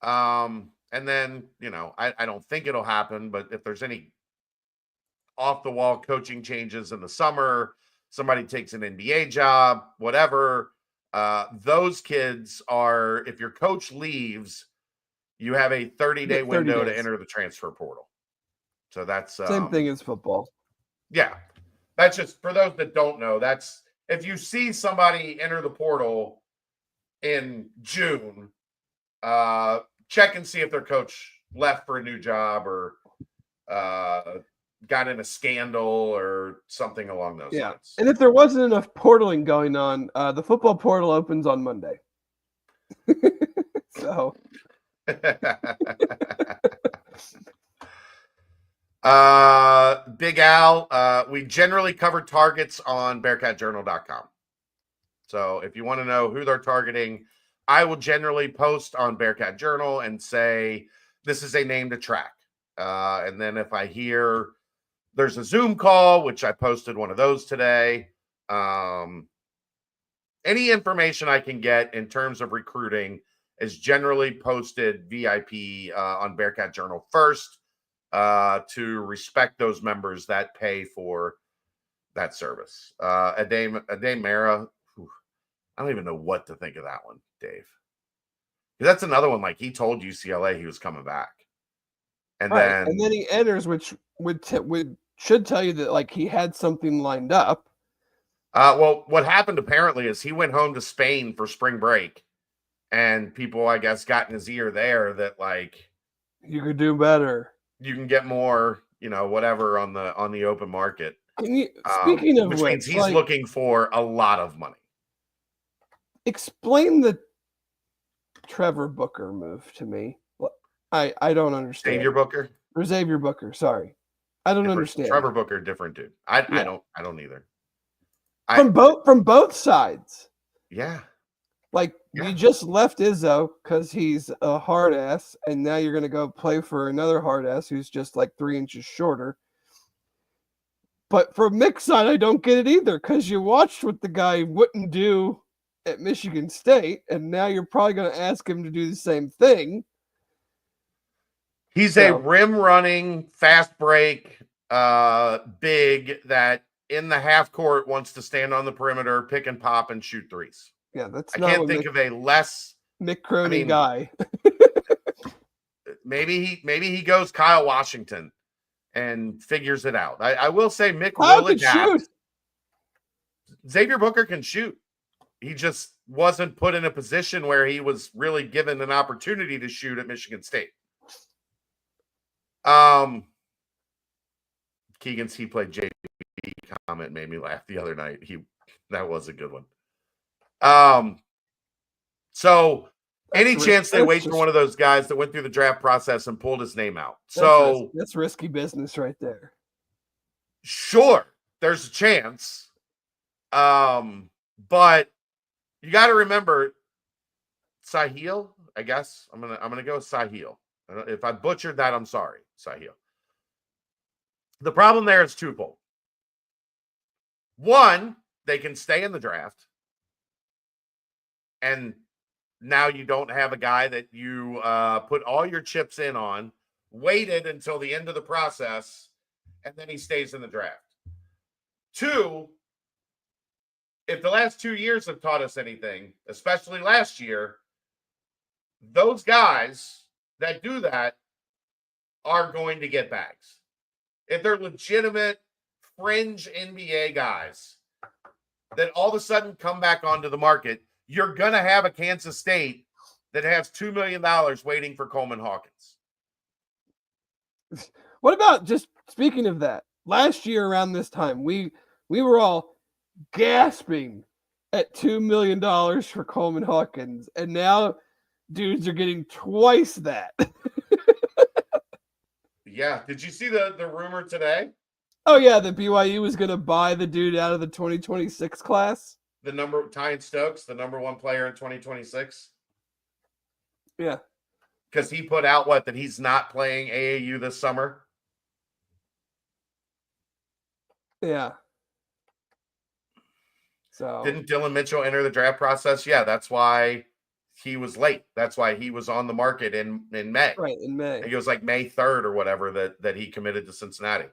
And then, I don't think it'll happen, but if there's any off-the-wall coaching changes in the summer, somebody takes an NBA job, whatever, those kids are, if your coach leaves, you have a 30-day window to enter the transfer portal. So that's same thing as football. Yeah. That's just for those that don't know, that's if you see somebody enter the portal in June, check and see if their coach left for a new job or got in a scandal or something along those lines. And if there wasn't enough portaling going on, the football portal opens on Monday. So Big Al, we generally cover targets on bearcatjournal.com. So if you want to know who they're targeting, I will generally post on Bearcat Journal and say, this is a name to track. And then if I hear there's a Zoom call, which I posted one of those today, any information I can get in terms of recruiting is generally posted VIP on Bearcat Journal first to respect those members that pay for that service. Ade Mara, I don't even know what to think of that one, Dave. That's another one. Like, he told UCLA he was coming back, and Right. then he enters, which should tell you that like he had something lined up. Well, what happened apparently is he went home to Spain for spring break, and people, I guess, got in his ear there that like you could do better. You can get more, whatever on the open market. Speaking of which means he's like, looking for a lot of money. Explain the Trevor Booker move to me. I don't understand. Xavier Booker? Or Xavier Booker, sorry. I don't understand. Trevor Booker, different dude. I don't either. From both sides. Yeah. Like, you just left Izzo because he's a hard ass, and now you're gonna go play for another hard ass who's just like 3 inches shorter. But from Mick's side, I don't get it either, because you watched what the guy wouldn't do at Michigan State, and now you're probably gonna ask him to do the same thing. He's a rim running, fast break, big that in the half court wants to stand on the perimeter, pick and pop, and shoot threes. Yeah, that's. I can't think of a less Mick Cronin guy. maybe he goes Kyle Washington and figures it out. I will say Mick will adapt. Shoot. Xavier Booker can shoot. He just wasn't put in a position where he was really given an opportunity to shoot at Michigan State. Keegan's he played JV comment made me laugh the other night. That was a good one. So any chance they wait for one of those guys that went through the draft process and pulled his name out. That's risky business right there. Sure, there's a chance. But you got to remember Sahil, I guess. I'm gonna go with Sahil. If I butchered that, I'm sorry, Sahil. The problem there is twofold. One, they can stay in the draft, and now you don't have a guy that you put all your chips in on, waited until the end of the process, and then he stays in the draft. Two, if the last 2 years have taught us anything, especially last year, those guys that do that are going to get bags. If they're legitimate fringe NBA guys that all of a sudden come back onto the market, you're going to have a Kansas State that has $2 million waiting for Coleman Hawkins. What about, just speaking of that, last year around this time, we were all gasping at $2 million for Coleman Hawkins, and now dudes are getting twice that. Yeah. Did you see the rumor today? Oh, yeah, that BYU was going to buy the dude out of the 2026 class. Tyne Stokes, the number one player in 2026. Yeah. Because he put out that he's not playing AAU this summer. Yeah. So didn't Dylan Mitchell enter the draft process? Yeah, that's why he was late. That's why he was on the market in May. Right, in May. It was like May 3rd or whatever that he committed to Cincinnati.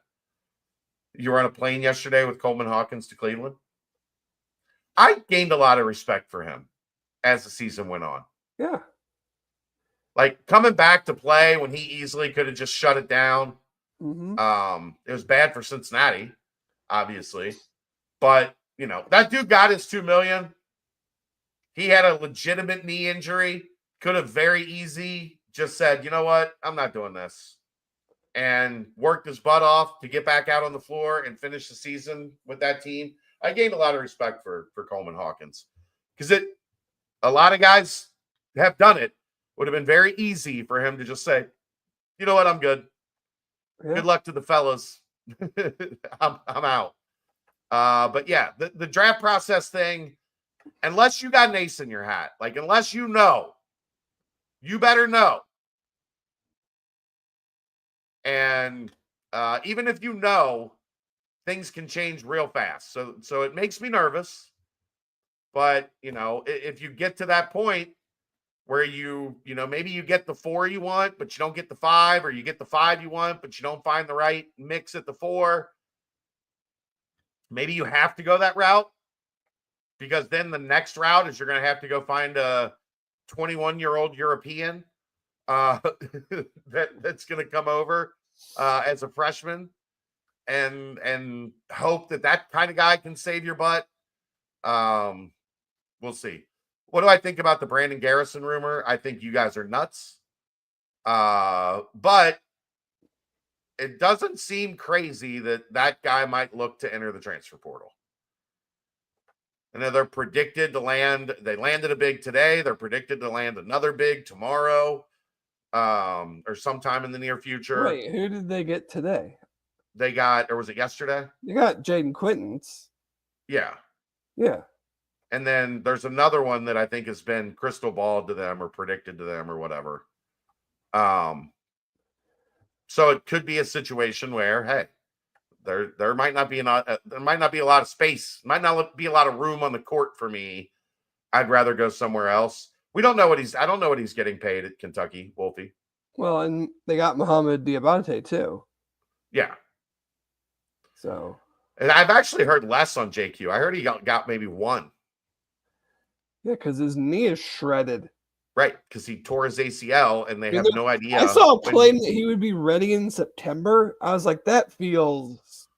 You were on a plane yesterday with Coleman Hawkins to Cleveland. I gained a lot of respect for him as the season went on. Yeah. Like, coming back to play when he easily could have just shut it down. Mm-hmm. It was bad for Cincinnati, obviously. But, that dude got his $2 million. He had a legitimate knee injury. Could have very easy just said, you know what? I'm not doing this. And worked his butt off to get back out on the floor and finish the season with that team. I gained a lot of respect for Coleman Hawkins. Because a lot of guys have done it. Would have been very easy for him to just say, you know what? I'm good. Yeah. Good luck to the fellas. I'm out. But yeah, the draft process thing, unless you got an ace in your hat, like unless you know, you better know. And even if you know, things can change real fast. So it makes me nervous. But, if you get to that point where maybe you get the 4 you want, but you don't get the 5, or you get the 5 you want, but you don't find the right mix at the 4, maybe you have to go that route, because then the next route is you're going to have to go find a 21-year-old European that's going to come over as a freshman and hope that kind of guy can save your butt. We'll see. What do I think about the Brandon Garrison rumor? I think you guys are nuts. But it doesn't seem crazy that guy might look to enter the transfer portal. And they're predicted to land. They landed a big today. They're predicted to land another big tomorrow, or sometime in the near future. Wait, who did they get today? They got, or was it yesterday? They got Jaden Quintons. Yeah. Yeah. And then there's another one that I think has been crystal balled to them or predicted to them or whatever. So it could be a situation where, hey, there might not be a lot of space, might not be a lot of room on the court for me. I'd rather go somewhere else. I don't know what he's getting paid at Kentucky, Wolfie. Well, and they got Mohamed Diabate too. Yeah. So. And I've actually heard less on JQ. I heard he got maybe 1. Yeah, because his knee is shredded. Right, because he tore his ACL, and they have no idea. I saw a claim that he would be ready in September. I was like, that feels.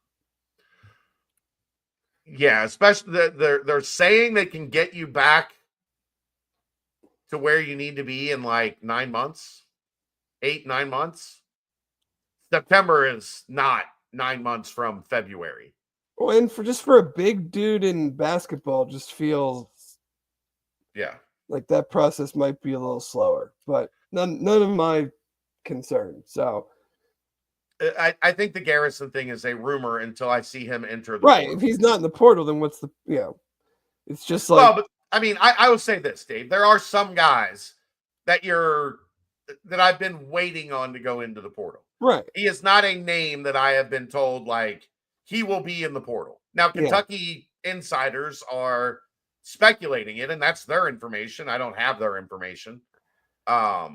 Yeah, especially they're saying they can get you back to where you need to be in like 9 months, 8-9 months. September is not 9 months from February. Well, and for a big dude in basketball, just feels. Yeah. Like that process might be a little slower, but none of my concern. So I think the Garrison thing is a rumor until I see him enter the right. portal. If he's not in the portal, then what's the it's just like. Well, but I mean, I will say this, Dave. There are some guys that I've been waiting on to go into the portal. Right. He is not a name that I have been told like he will be in the portal. Now, Kentucky insiders are speculating it, and that's their information. I don't have their information. So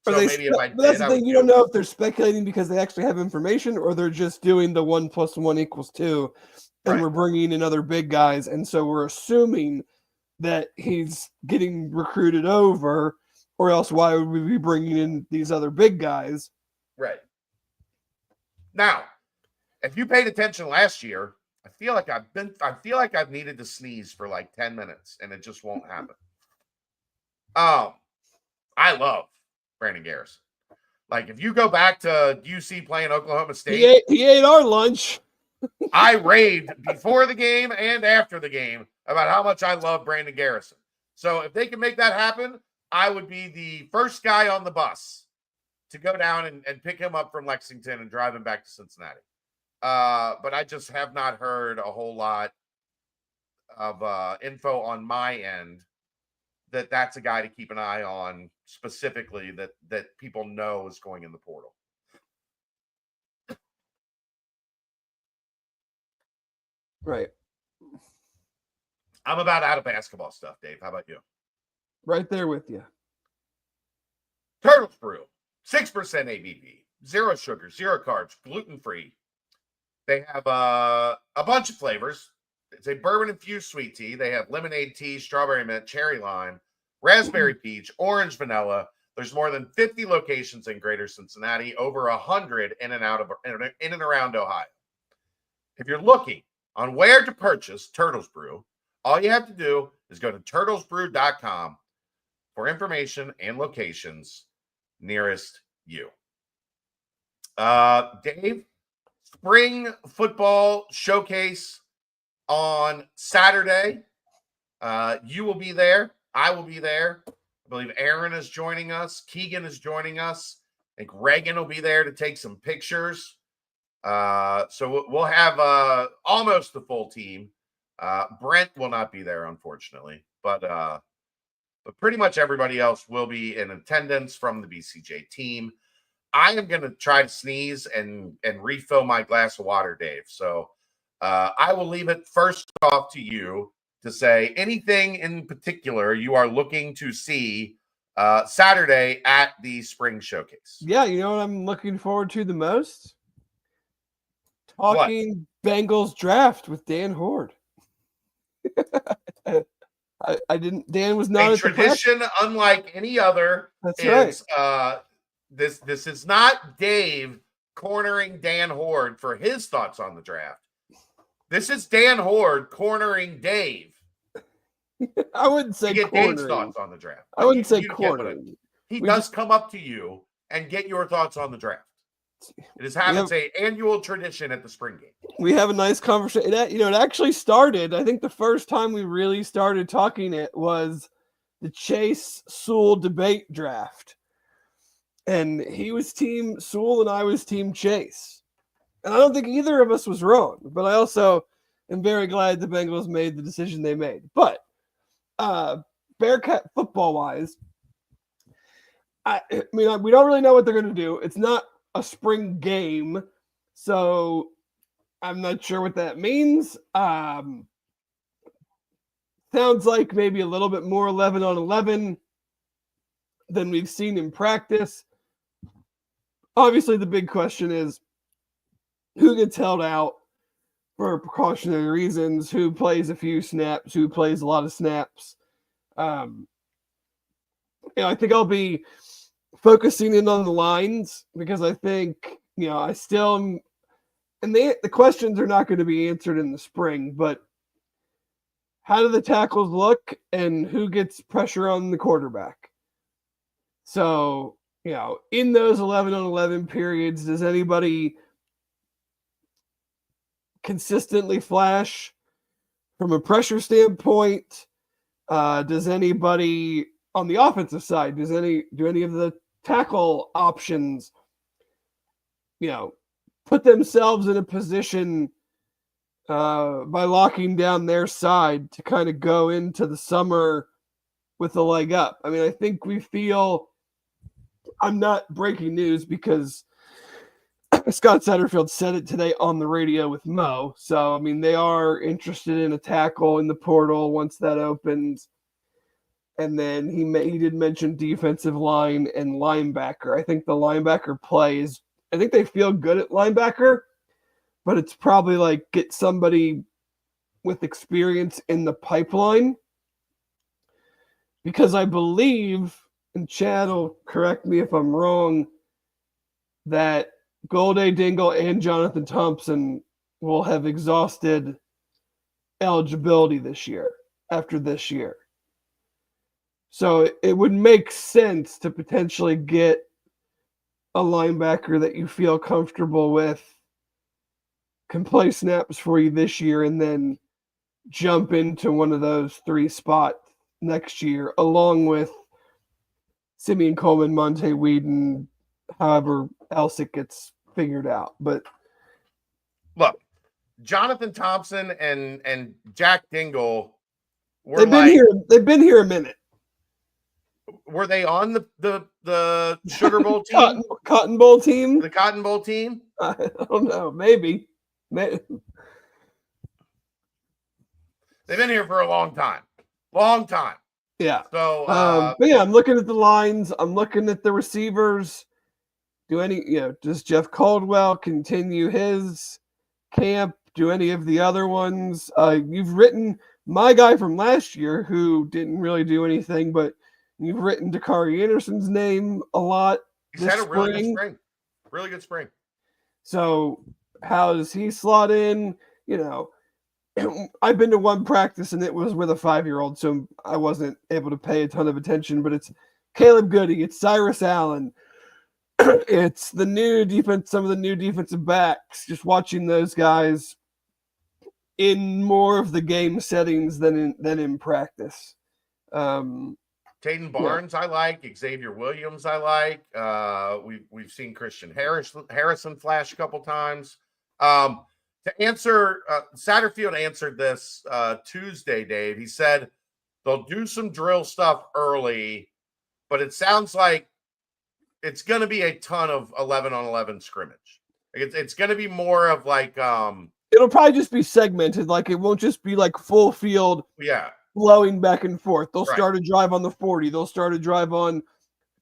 maybe if I did, that's the thing. You don't know if they're speculating because they actually have information, or they're just doing the 1 + 1 = 2, and we're bringing in other big guys, and so we're assuming that he's getting recruited over, or else why would we be bringing in these other big guys? Right. Now, if you paid attention last year, I feel like I've needed to sneeze for like 10 minutes and it just won't happen. I love Brandon Garrison. Like if you go back to UC playing Oklahoma State, he ate our lunch. I raved before the game and after the game about how much I love Brandon Garrison. So if they can make that happen, I would be the first guy on the bus to go down and pick him up from Lexington and drive him back to Cincinnati. But I just have not heard a whole lot of info on my end that's a guy to keep an eye on specifically that people know is going in the portal. Right. I'm about out of basketball stuff, Dave. How about you? Right there with you. Turtles Brew, 6% ABV, 0 sugar, 0 carbs, gluten-free. They have a bunch of flavors. It's a bourbon-infused sweet tea. They have lemonade tea, strawberry mint, cherry lime, raspberry peach, orange vanilla. There's more than 50 locations in Greater Cincinnati, over 100 in and around Ohio. If you're looking on where to purchase Turtles Brew, all you have to do is go to turtlesbrew.com for information and locations nearest you. Dave, spring football showcase on Saturday. You will be there. I will be there. I believe Aaron is joining us. Keegan is joining us. I think Reagan will be there to take some pictures. So we'll have almost the full team. Brent will not be there, unfortunately, but pretty much everybody else will be in attendance from the BCJ team. I am going to try to sneeze and refill my glass of water, Dave. So I will leave it first off to you to say anything in particular you are looking to see Saturday at the Spring Showcase. Yeah, you know what I'm looking forward to the most? Talking Bengals draft with Dan Horde. I didn't. Dan was not a at tradition unlike any other. That's right. This is not Dave cornering Dan Horde for his thoughts on the draft. This is Dan Horde cornering Dave. I wouldn't say get cornering. Dave's thoughts on the draft. I wouldn't say cornering. He does come up to you and get your thoughts on the draft. It is it's an annual tradition at the spring game. We have a nice conversation. It actually started. I think the first time we really started talking it was the Chase Sewell debate draft, and he was team Sewell and I was team Chase, and I don't think either of us was wrong. But I also am very glad the Bengals made the decision they made. But Bearcat football wise, I mean, we don't really know what they're going to do. It's not a spring game, so I'm not sure what that means. Sounds like maybe a little bit more 11 on 11 than we've seen in practice. Obviously, the big question is who gets held out for precautionary reasons, who plays a few snaps, who plays a lot of snaps. I think I'll be focusing in on the lines because I think, I still am, and the questions are not going to be answered in the spring, but how do the tackles look and who gets pressure on the quarterback? So, in those 11 on 11 periods, does anybody consistently flash from a pressure standpoint? Does anybody on the offensive side, do any of the tackle options, put themselves in a position by locking down their side to kind of go into the summer with a leg up? I mean, I think we feel, I'm not breaking news because Scott Satterfield said it today on the radio with Mo. So, I mean, they are interested in a tackle in the portal once that opens. And then he did mention defensive line and linebacker. I think the linebacker play is, I think they feel good at linebacker, but it's probably like get somebody with experience in the pipeline. Because I believe, and Chad will correct me if I'm wrong, that Golday Dingle and Jonathan Thompson will have exhausted eligibility after this year. So it would make sense to potentially get a linebacker that you feel comfortable with, can play snaps for you this year, and then jump into one of those three spots next year, along with Simeon Coleman, Monte Whedon, however else it gets figured out. But look, Jonathan Thompson and Jack Dingle they've been here a minute. Were they on the Sugar Bowl team? Cotton Bowl team? The Cotton Bowl team? I don't know. Maybe. They've been here for a long time. Long time. Yeah. So, but yeah, I'm looking at the lines. I'm looking at the receivers. Does Jeff Caldwell continue his camp? Do any of the other ones? You've written my guy from last year who didn't really do anything, but you've written Dakari Anderson's name a lot. He's had a really good spring. Really good spring. So how does he slot in? I've been to one practice and it was with a 5-year-old, so I wasn't able to pay a ton of attention, but it's Caleb Goody, it's Cyrus Allen, it's the new defense, some of the new defensive backs, just watching those guys in more of the game settings than in practice. Taden Barnes, yeah. I like. Xavier Williams, I like. We've seen Christian Harrison flash a couple times. To answer, Satterfield answered this Tuesday, Dave. He said They'll do some drill stuff early, but it sounds like it's going to be a ton of 11-on-11 scrimmage. It's going to be more of like it'll probably just be segmented. Like it won't just be like full field. Yeah. Flowing back and forth. They'll Right. start a drive on the 40. They'll start a drive on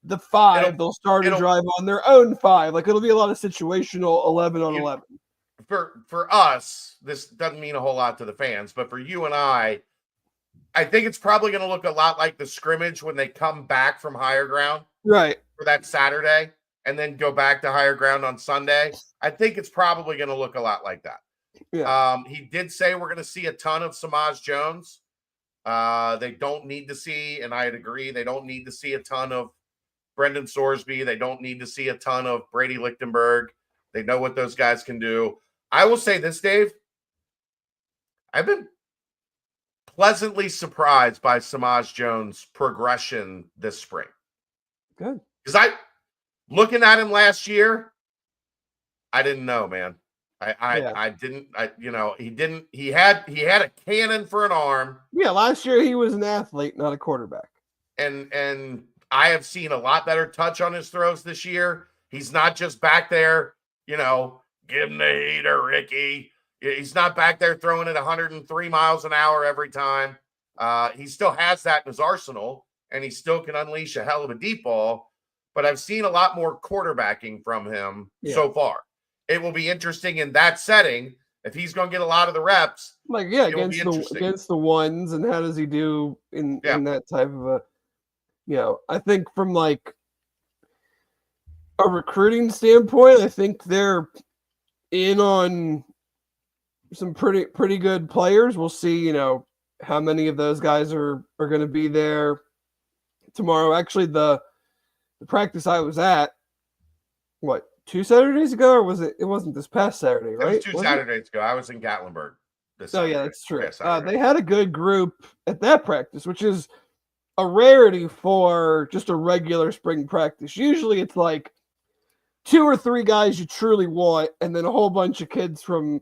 the 5. They'll start a drive on their own 5. Like it'll be a lot of situational 11-on-11. For us, this doesn't mean a whole lot to the fans, but for you and I think it's probably going to look a lot like the scrimmage when they come back from higher ground. Right. For that Saturday and then go back to higher ground on Sunday. I think it's probably going to look a lot like that. Yeah. He did say we're going to see a ton of Samaj Jones. They don't need to see, and I'd agree, they don't need to see a ton of Brendan Sorsby. They don't need to see a ton of Brady Lichtenberg. They know what those guys can do. I will say this, Dave. I've been pleasantly surprised by Samaj Jones' progression this spring. Good. Because looking at him last year, I didn't know, man. I didn't, he had a cannon for an arm. Yeah, last year he was an athlete, not a quarterback. And I have seen a lot better touch on his throws this year. He's not just back there, give him the heater, Ricky. He's not back there throwing it 103 miles an hour every time. He still has that in his arsenal, and he still can unleash a hell of a deep ball. But I've seen a lot more quarterbacking from him so far. It will be interesting in that setting if he's going to get a lot of the reps. Like, against the ones, and how does he do in that type of a, I think from like a recruiting standpoint, I think they're in on some pretty good players. We'll see, how many of those guys are going to be there tomorrow. Actually, the practice I was at, 2 Saturdays ago, or was it? It wasn't this past Saturday, right? It was 2 Saturdays ago. I was in Gatlinburg. Yeah, that's true. They had a good group at that practice, which is a rarity for just a regular spring practice. Usually, it's like 2 or 3 guys you truly want, and then a whole bunch of kids from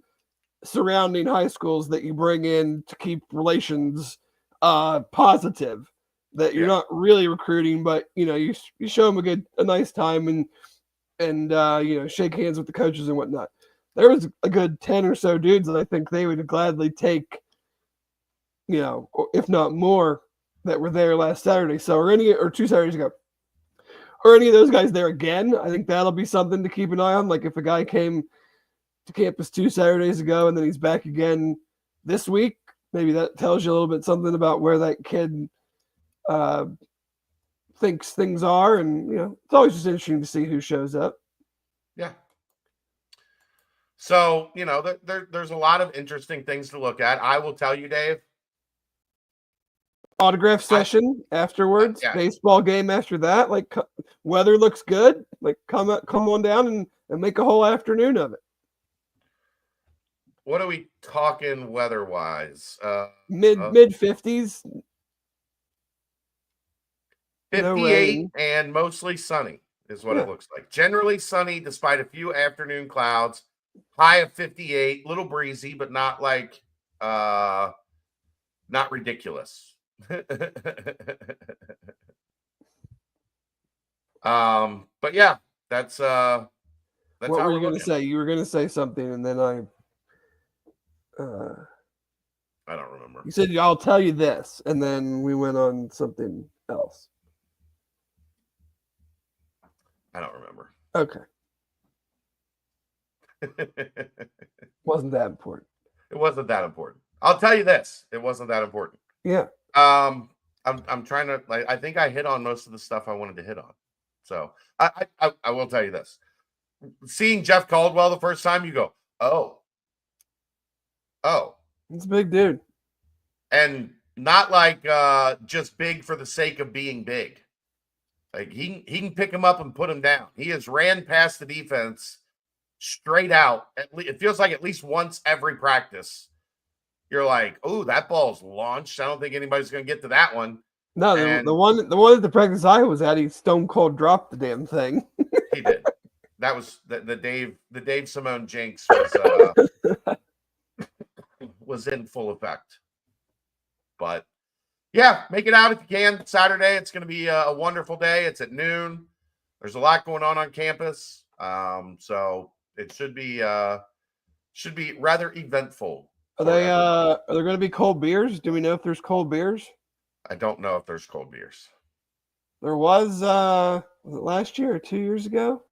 surrounding high schools that you bring in to keep relations positive. That you're not really recruiting, but you show them a nice time and shake hands with the coaches and whatnot. There was a good 10 or so dudes that I think they would gladly take, if not more, that were there last Saturday. So or 2 Saturdays ago. Or any of those guys there again. I think that'll be something to keep an eye on. Like if a guy came to campus 2 Saturdays ago and then he's back again this week, maybe that tells you a little bit something about where that kid thinks things are. And, it's always just interesting to see who shows up. Yeah. So, there's a lot of interesting things to look at. I will tell you, Dave. Autograph session afterwards, baseball game after that. Like, weather looks good. Like, come on down and make a whole afternoon of it. What are we talking weather-wise? Mid 50s. 58 and mostly sunny is what it looks like. Generally sunny despite a few afternoon clouds. High of 58, little breezy, but not like not ridiculous. But yeah, that's what were you going to say? You were going to say something, and then I don't remember. You said I'll tell you this, and then we went on something else. I don't remember. Okay. Wasn't that important. It wasn't that important. I'll tell you this. It wasn't that important. Yeah. I'm trying to I think I hit on most of the stuff I wanted to hit on. So I will tell you this. Seeing Jeff Caldwell the first time, you go, oh. He's a big dude. And not like just big for the sake of being big. Like he can pick him up and put him down. He has ran past the defense straight out. It feels like at least once every practice. You're like, oh, that ball's launched. I don't think anybody's going to get to that one. No, the one at the practice I was at, he stone cold dropped the damn thing. He did. That was the Dave Simone jinx was in full effect. But Yeah, make it out if you can. Saturday, it's going to be a wonderful day. It's at noon. There's a lot going on campus, so it should be rather eventful. Are there going to be cold beers? Do we know if there's cold beers? I don't know if there's cold beers. There was it last year or 2 years ago?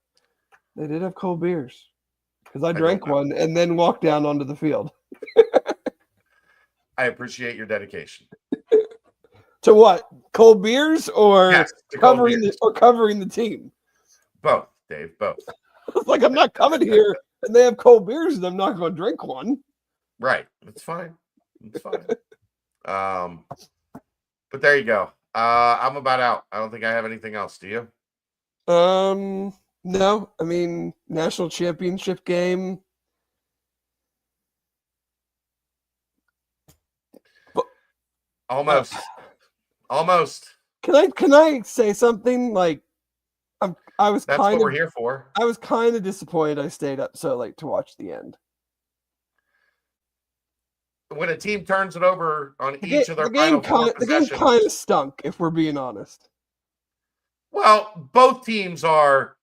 They did have cold beers because I drank one and then walked down onto the field. I appreciate your dedication. To what? Cold beers or yes, covering the team? Both, Dave. Both. It's like I'm not coming here and they have cold beers and I'm not going to drink one. Right. It's fine. It's fine. But there you go. I'm about out. I don't think I have anything else. Do you? No. I mean, national championship game. Almost. Can I say something? Like, that's what we're here for. I was kind of disappointed I stayed up so late to watch the end. When a team turns it over on each of their final four possessions, the game kind of stunk, if we're being honest. Well, both teams are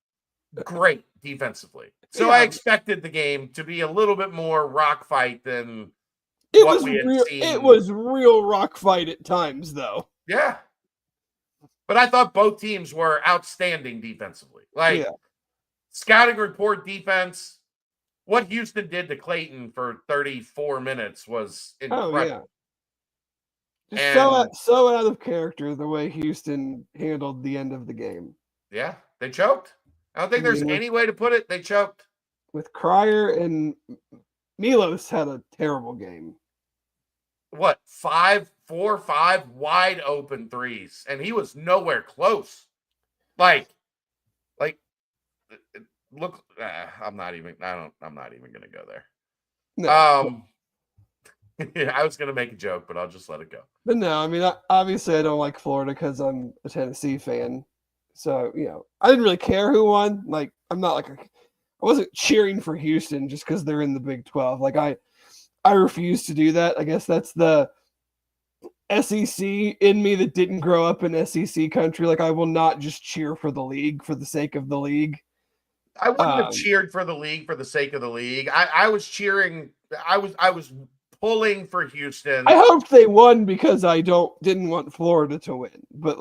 great defensively, so I expected the game to be a little bit more rock fight than what we had seen. It was real rock fight at times, though. Yeah, but I thought both teams were outstanding defensively. Scouting report defense. What Houston did to Clayton for 34 minutes was incredible. Oh, yeah. Just so out of character the way Houston handled the end of the game. Yeah, they choked. I don't think there's any way to put it. They choked. With Cryer and Milos had a terrible game. What, 4 or 5 wide open threes, and he was nowhere close. Look, I'm not even going to go there. No. I was going to make a joke, but I'll just let it go. But no, I mean, obviously I don't like Florida because I'm a Tennessee fan. So, I didn't really care who won. Like, I'm not I wasn't cheering for Houston just because they're in the Big 12. Like, I refuse to do that. I guess that's the SEC in me that didn't grow up in SEC country. Like, I will not just cheer for the league for the sake of the league. I wouldn't have cheered for the league for the sake of the league. I was cheering. I was pulling for Houston. I hoped they won because I didn't want Florida to win. But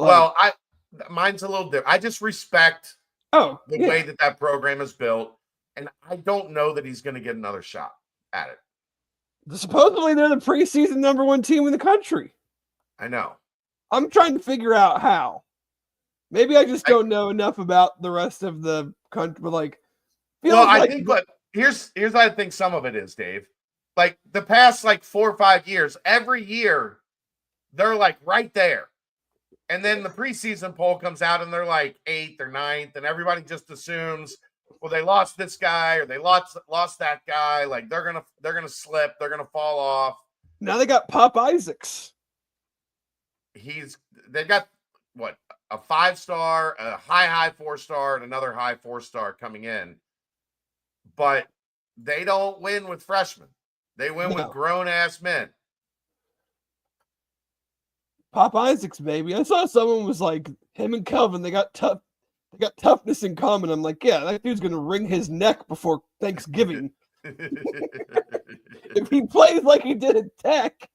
mine's a little different. I just respect the way that program is built, and I don't know that he's going to get another shot at it. Supposedly they're the preseason number 1 team in the country. I know. I'm trying to figure out how. Maybe I just don't know enough about the rest of the country, but I think here's I think some of it is, Dave. Like the past 4 or 5 years, every year they're right there. And then the preseason poll comes out and they're 8th or 9th, and everybody just assumes, well, they lost this guy or they lost that guy. They're gonna slip, they're gonna fall off. Now they got Pop Isaacs. They've got what? A 5-star, a high 4-star, and another high 4-star coming in. But they don't win with freshmen. They win with grown-ass men. Pop Isaacs, baby. I saw someone was like, him and Kelvin, they got toughness in common. I'm like, yeah, that dude's going to wring his neck before Thanksgiving. If he plays like he did at Tech.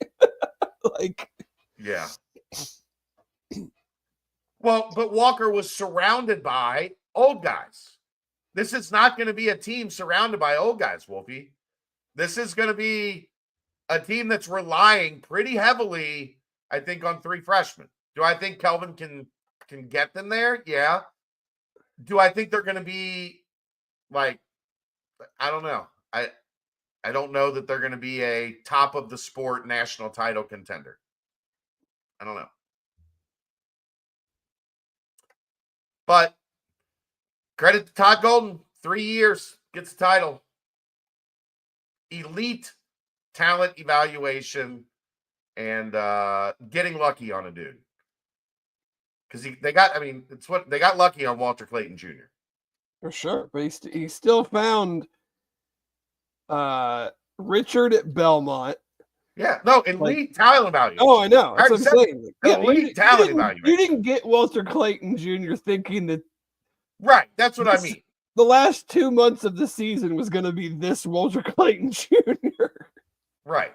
Yeah. Well, but Walker was surrounded by old guys. This is not going to be a team surrounded by old guys, Wolfie. This is going to be a team that's relying pretty heavily, I think, on 3 freshmen. Do I think Kelvin can get them there? Yeah. Do I think they're going to be I don't know. I don't know that they're going to be a top of the sport national title contender. I don't know. But credit to Todd Golden, 3 years, gets the title. Elite talent evaluation and getting lucky on a dude. Because they got lucky on Walter Clayton Jr. For sure. But he still found Richard at Belmont, Yeah, no, elite talent evaluation. Oh, I know. That's what I'm saying. Yeah, elite talent evaluation. You didn't get Walter Clayton Jr. thinking that. Right, that's what I mean. The last 2 months of the season was going to be this Walter Clayton Jr. Right.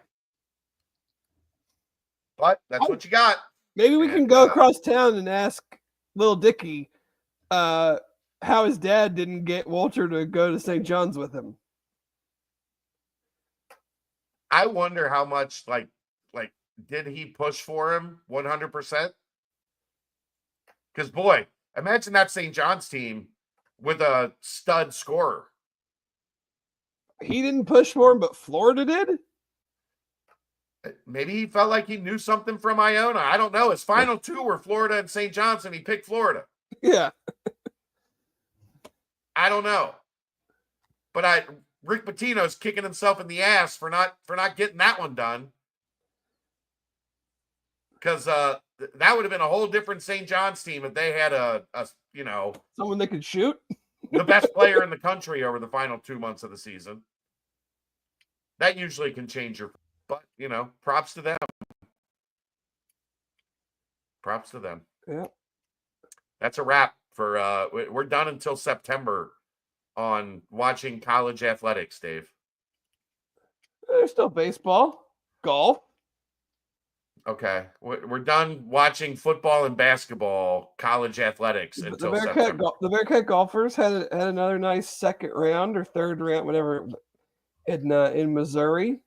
But that's what you got. Maybe we can go across town and ask Little Dicky how his dad didn't get Walter to go to St. John's with him. I wonder how much, like, did he push for him 100%? Because, boy, imagine that St. John's team with a stud scorer. He didn't push for him, but Florida did? Maybe he felt like he knew something from Iona. I don't know. His final two were Florida and St. John's, and he picked Florida. Yeah. I don't know. But Rick Pitino's kicking himself in the ass for not getting that one done. Because that would have been a whole different St. John's team if they had someone that could shoot. The best player in the country over the final 2 months of the season. That usually can change your, but props to them. Props to them. Yeah. That's a wrap for we're done until September on watching college athletics, Dave. There's still baseball, golf. Okay, we're done watching football and basketball, college athletics until September. The Bearcat golfers had another nice second round or third round, whatever, in Missouri.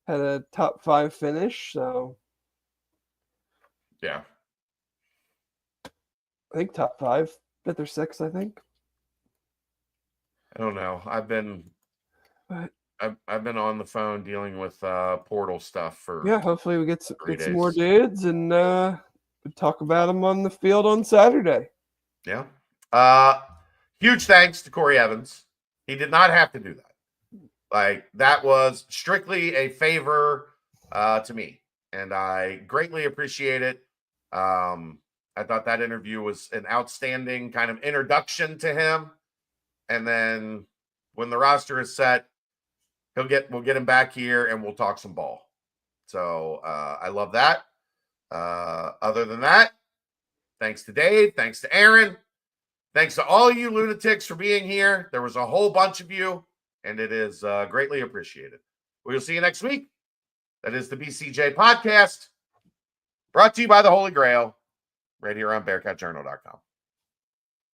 Had a top 5 finish, so yeah, I think top 5, 5th or 6th, I think. I don't know. I've been on the phone dealing with portal stuff for hopefully we get some more dudes and talk about them on the field on Saturday. Yeah. Huge thanks to Corey Evans. He did not have to do that. Like, that was strictly a favor to me, and I greatly appreciate it. I thought that interview was an outstanding kind of introduction to him. And then when the roster is set, we'll get him back here and we'll talk some ball. So I love that. Other than that, thanks to Dave, thanks to Aaron, thanks to all you lunatics for being here. There was a whole bunch of you, and it is greatly appreciated. We'll see you next week. That is the BCJ podcast, brought to you by the Holy Grail, right here on BearcatJournal.com.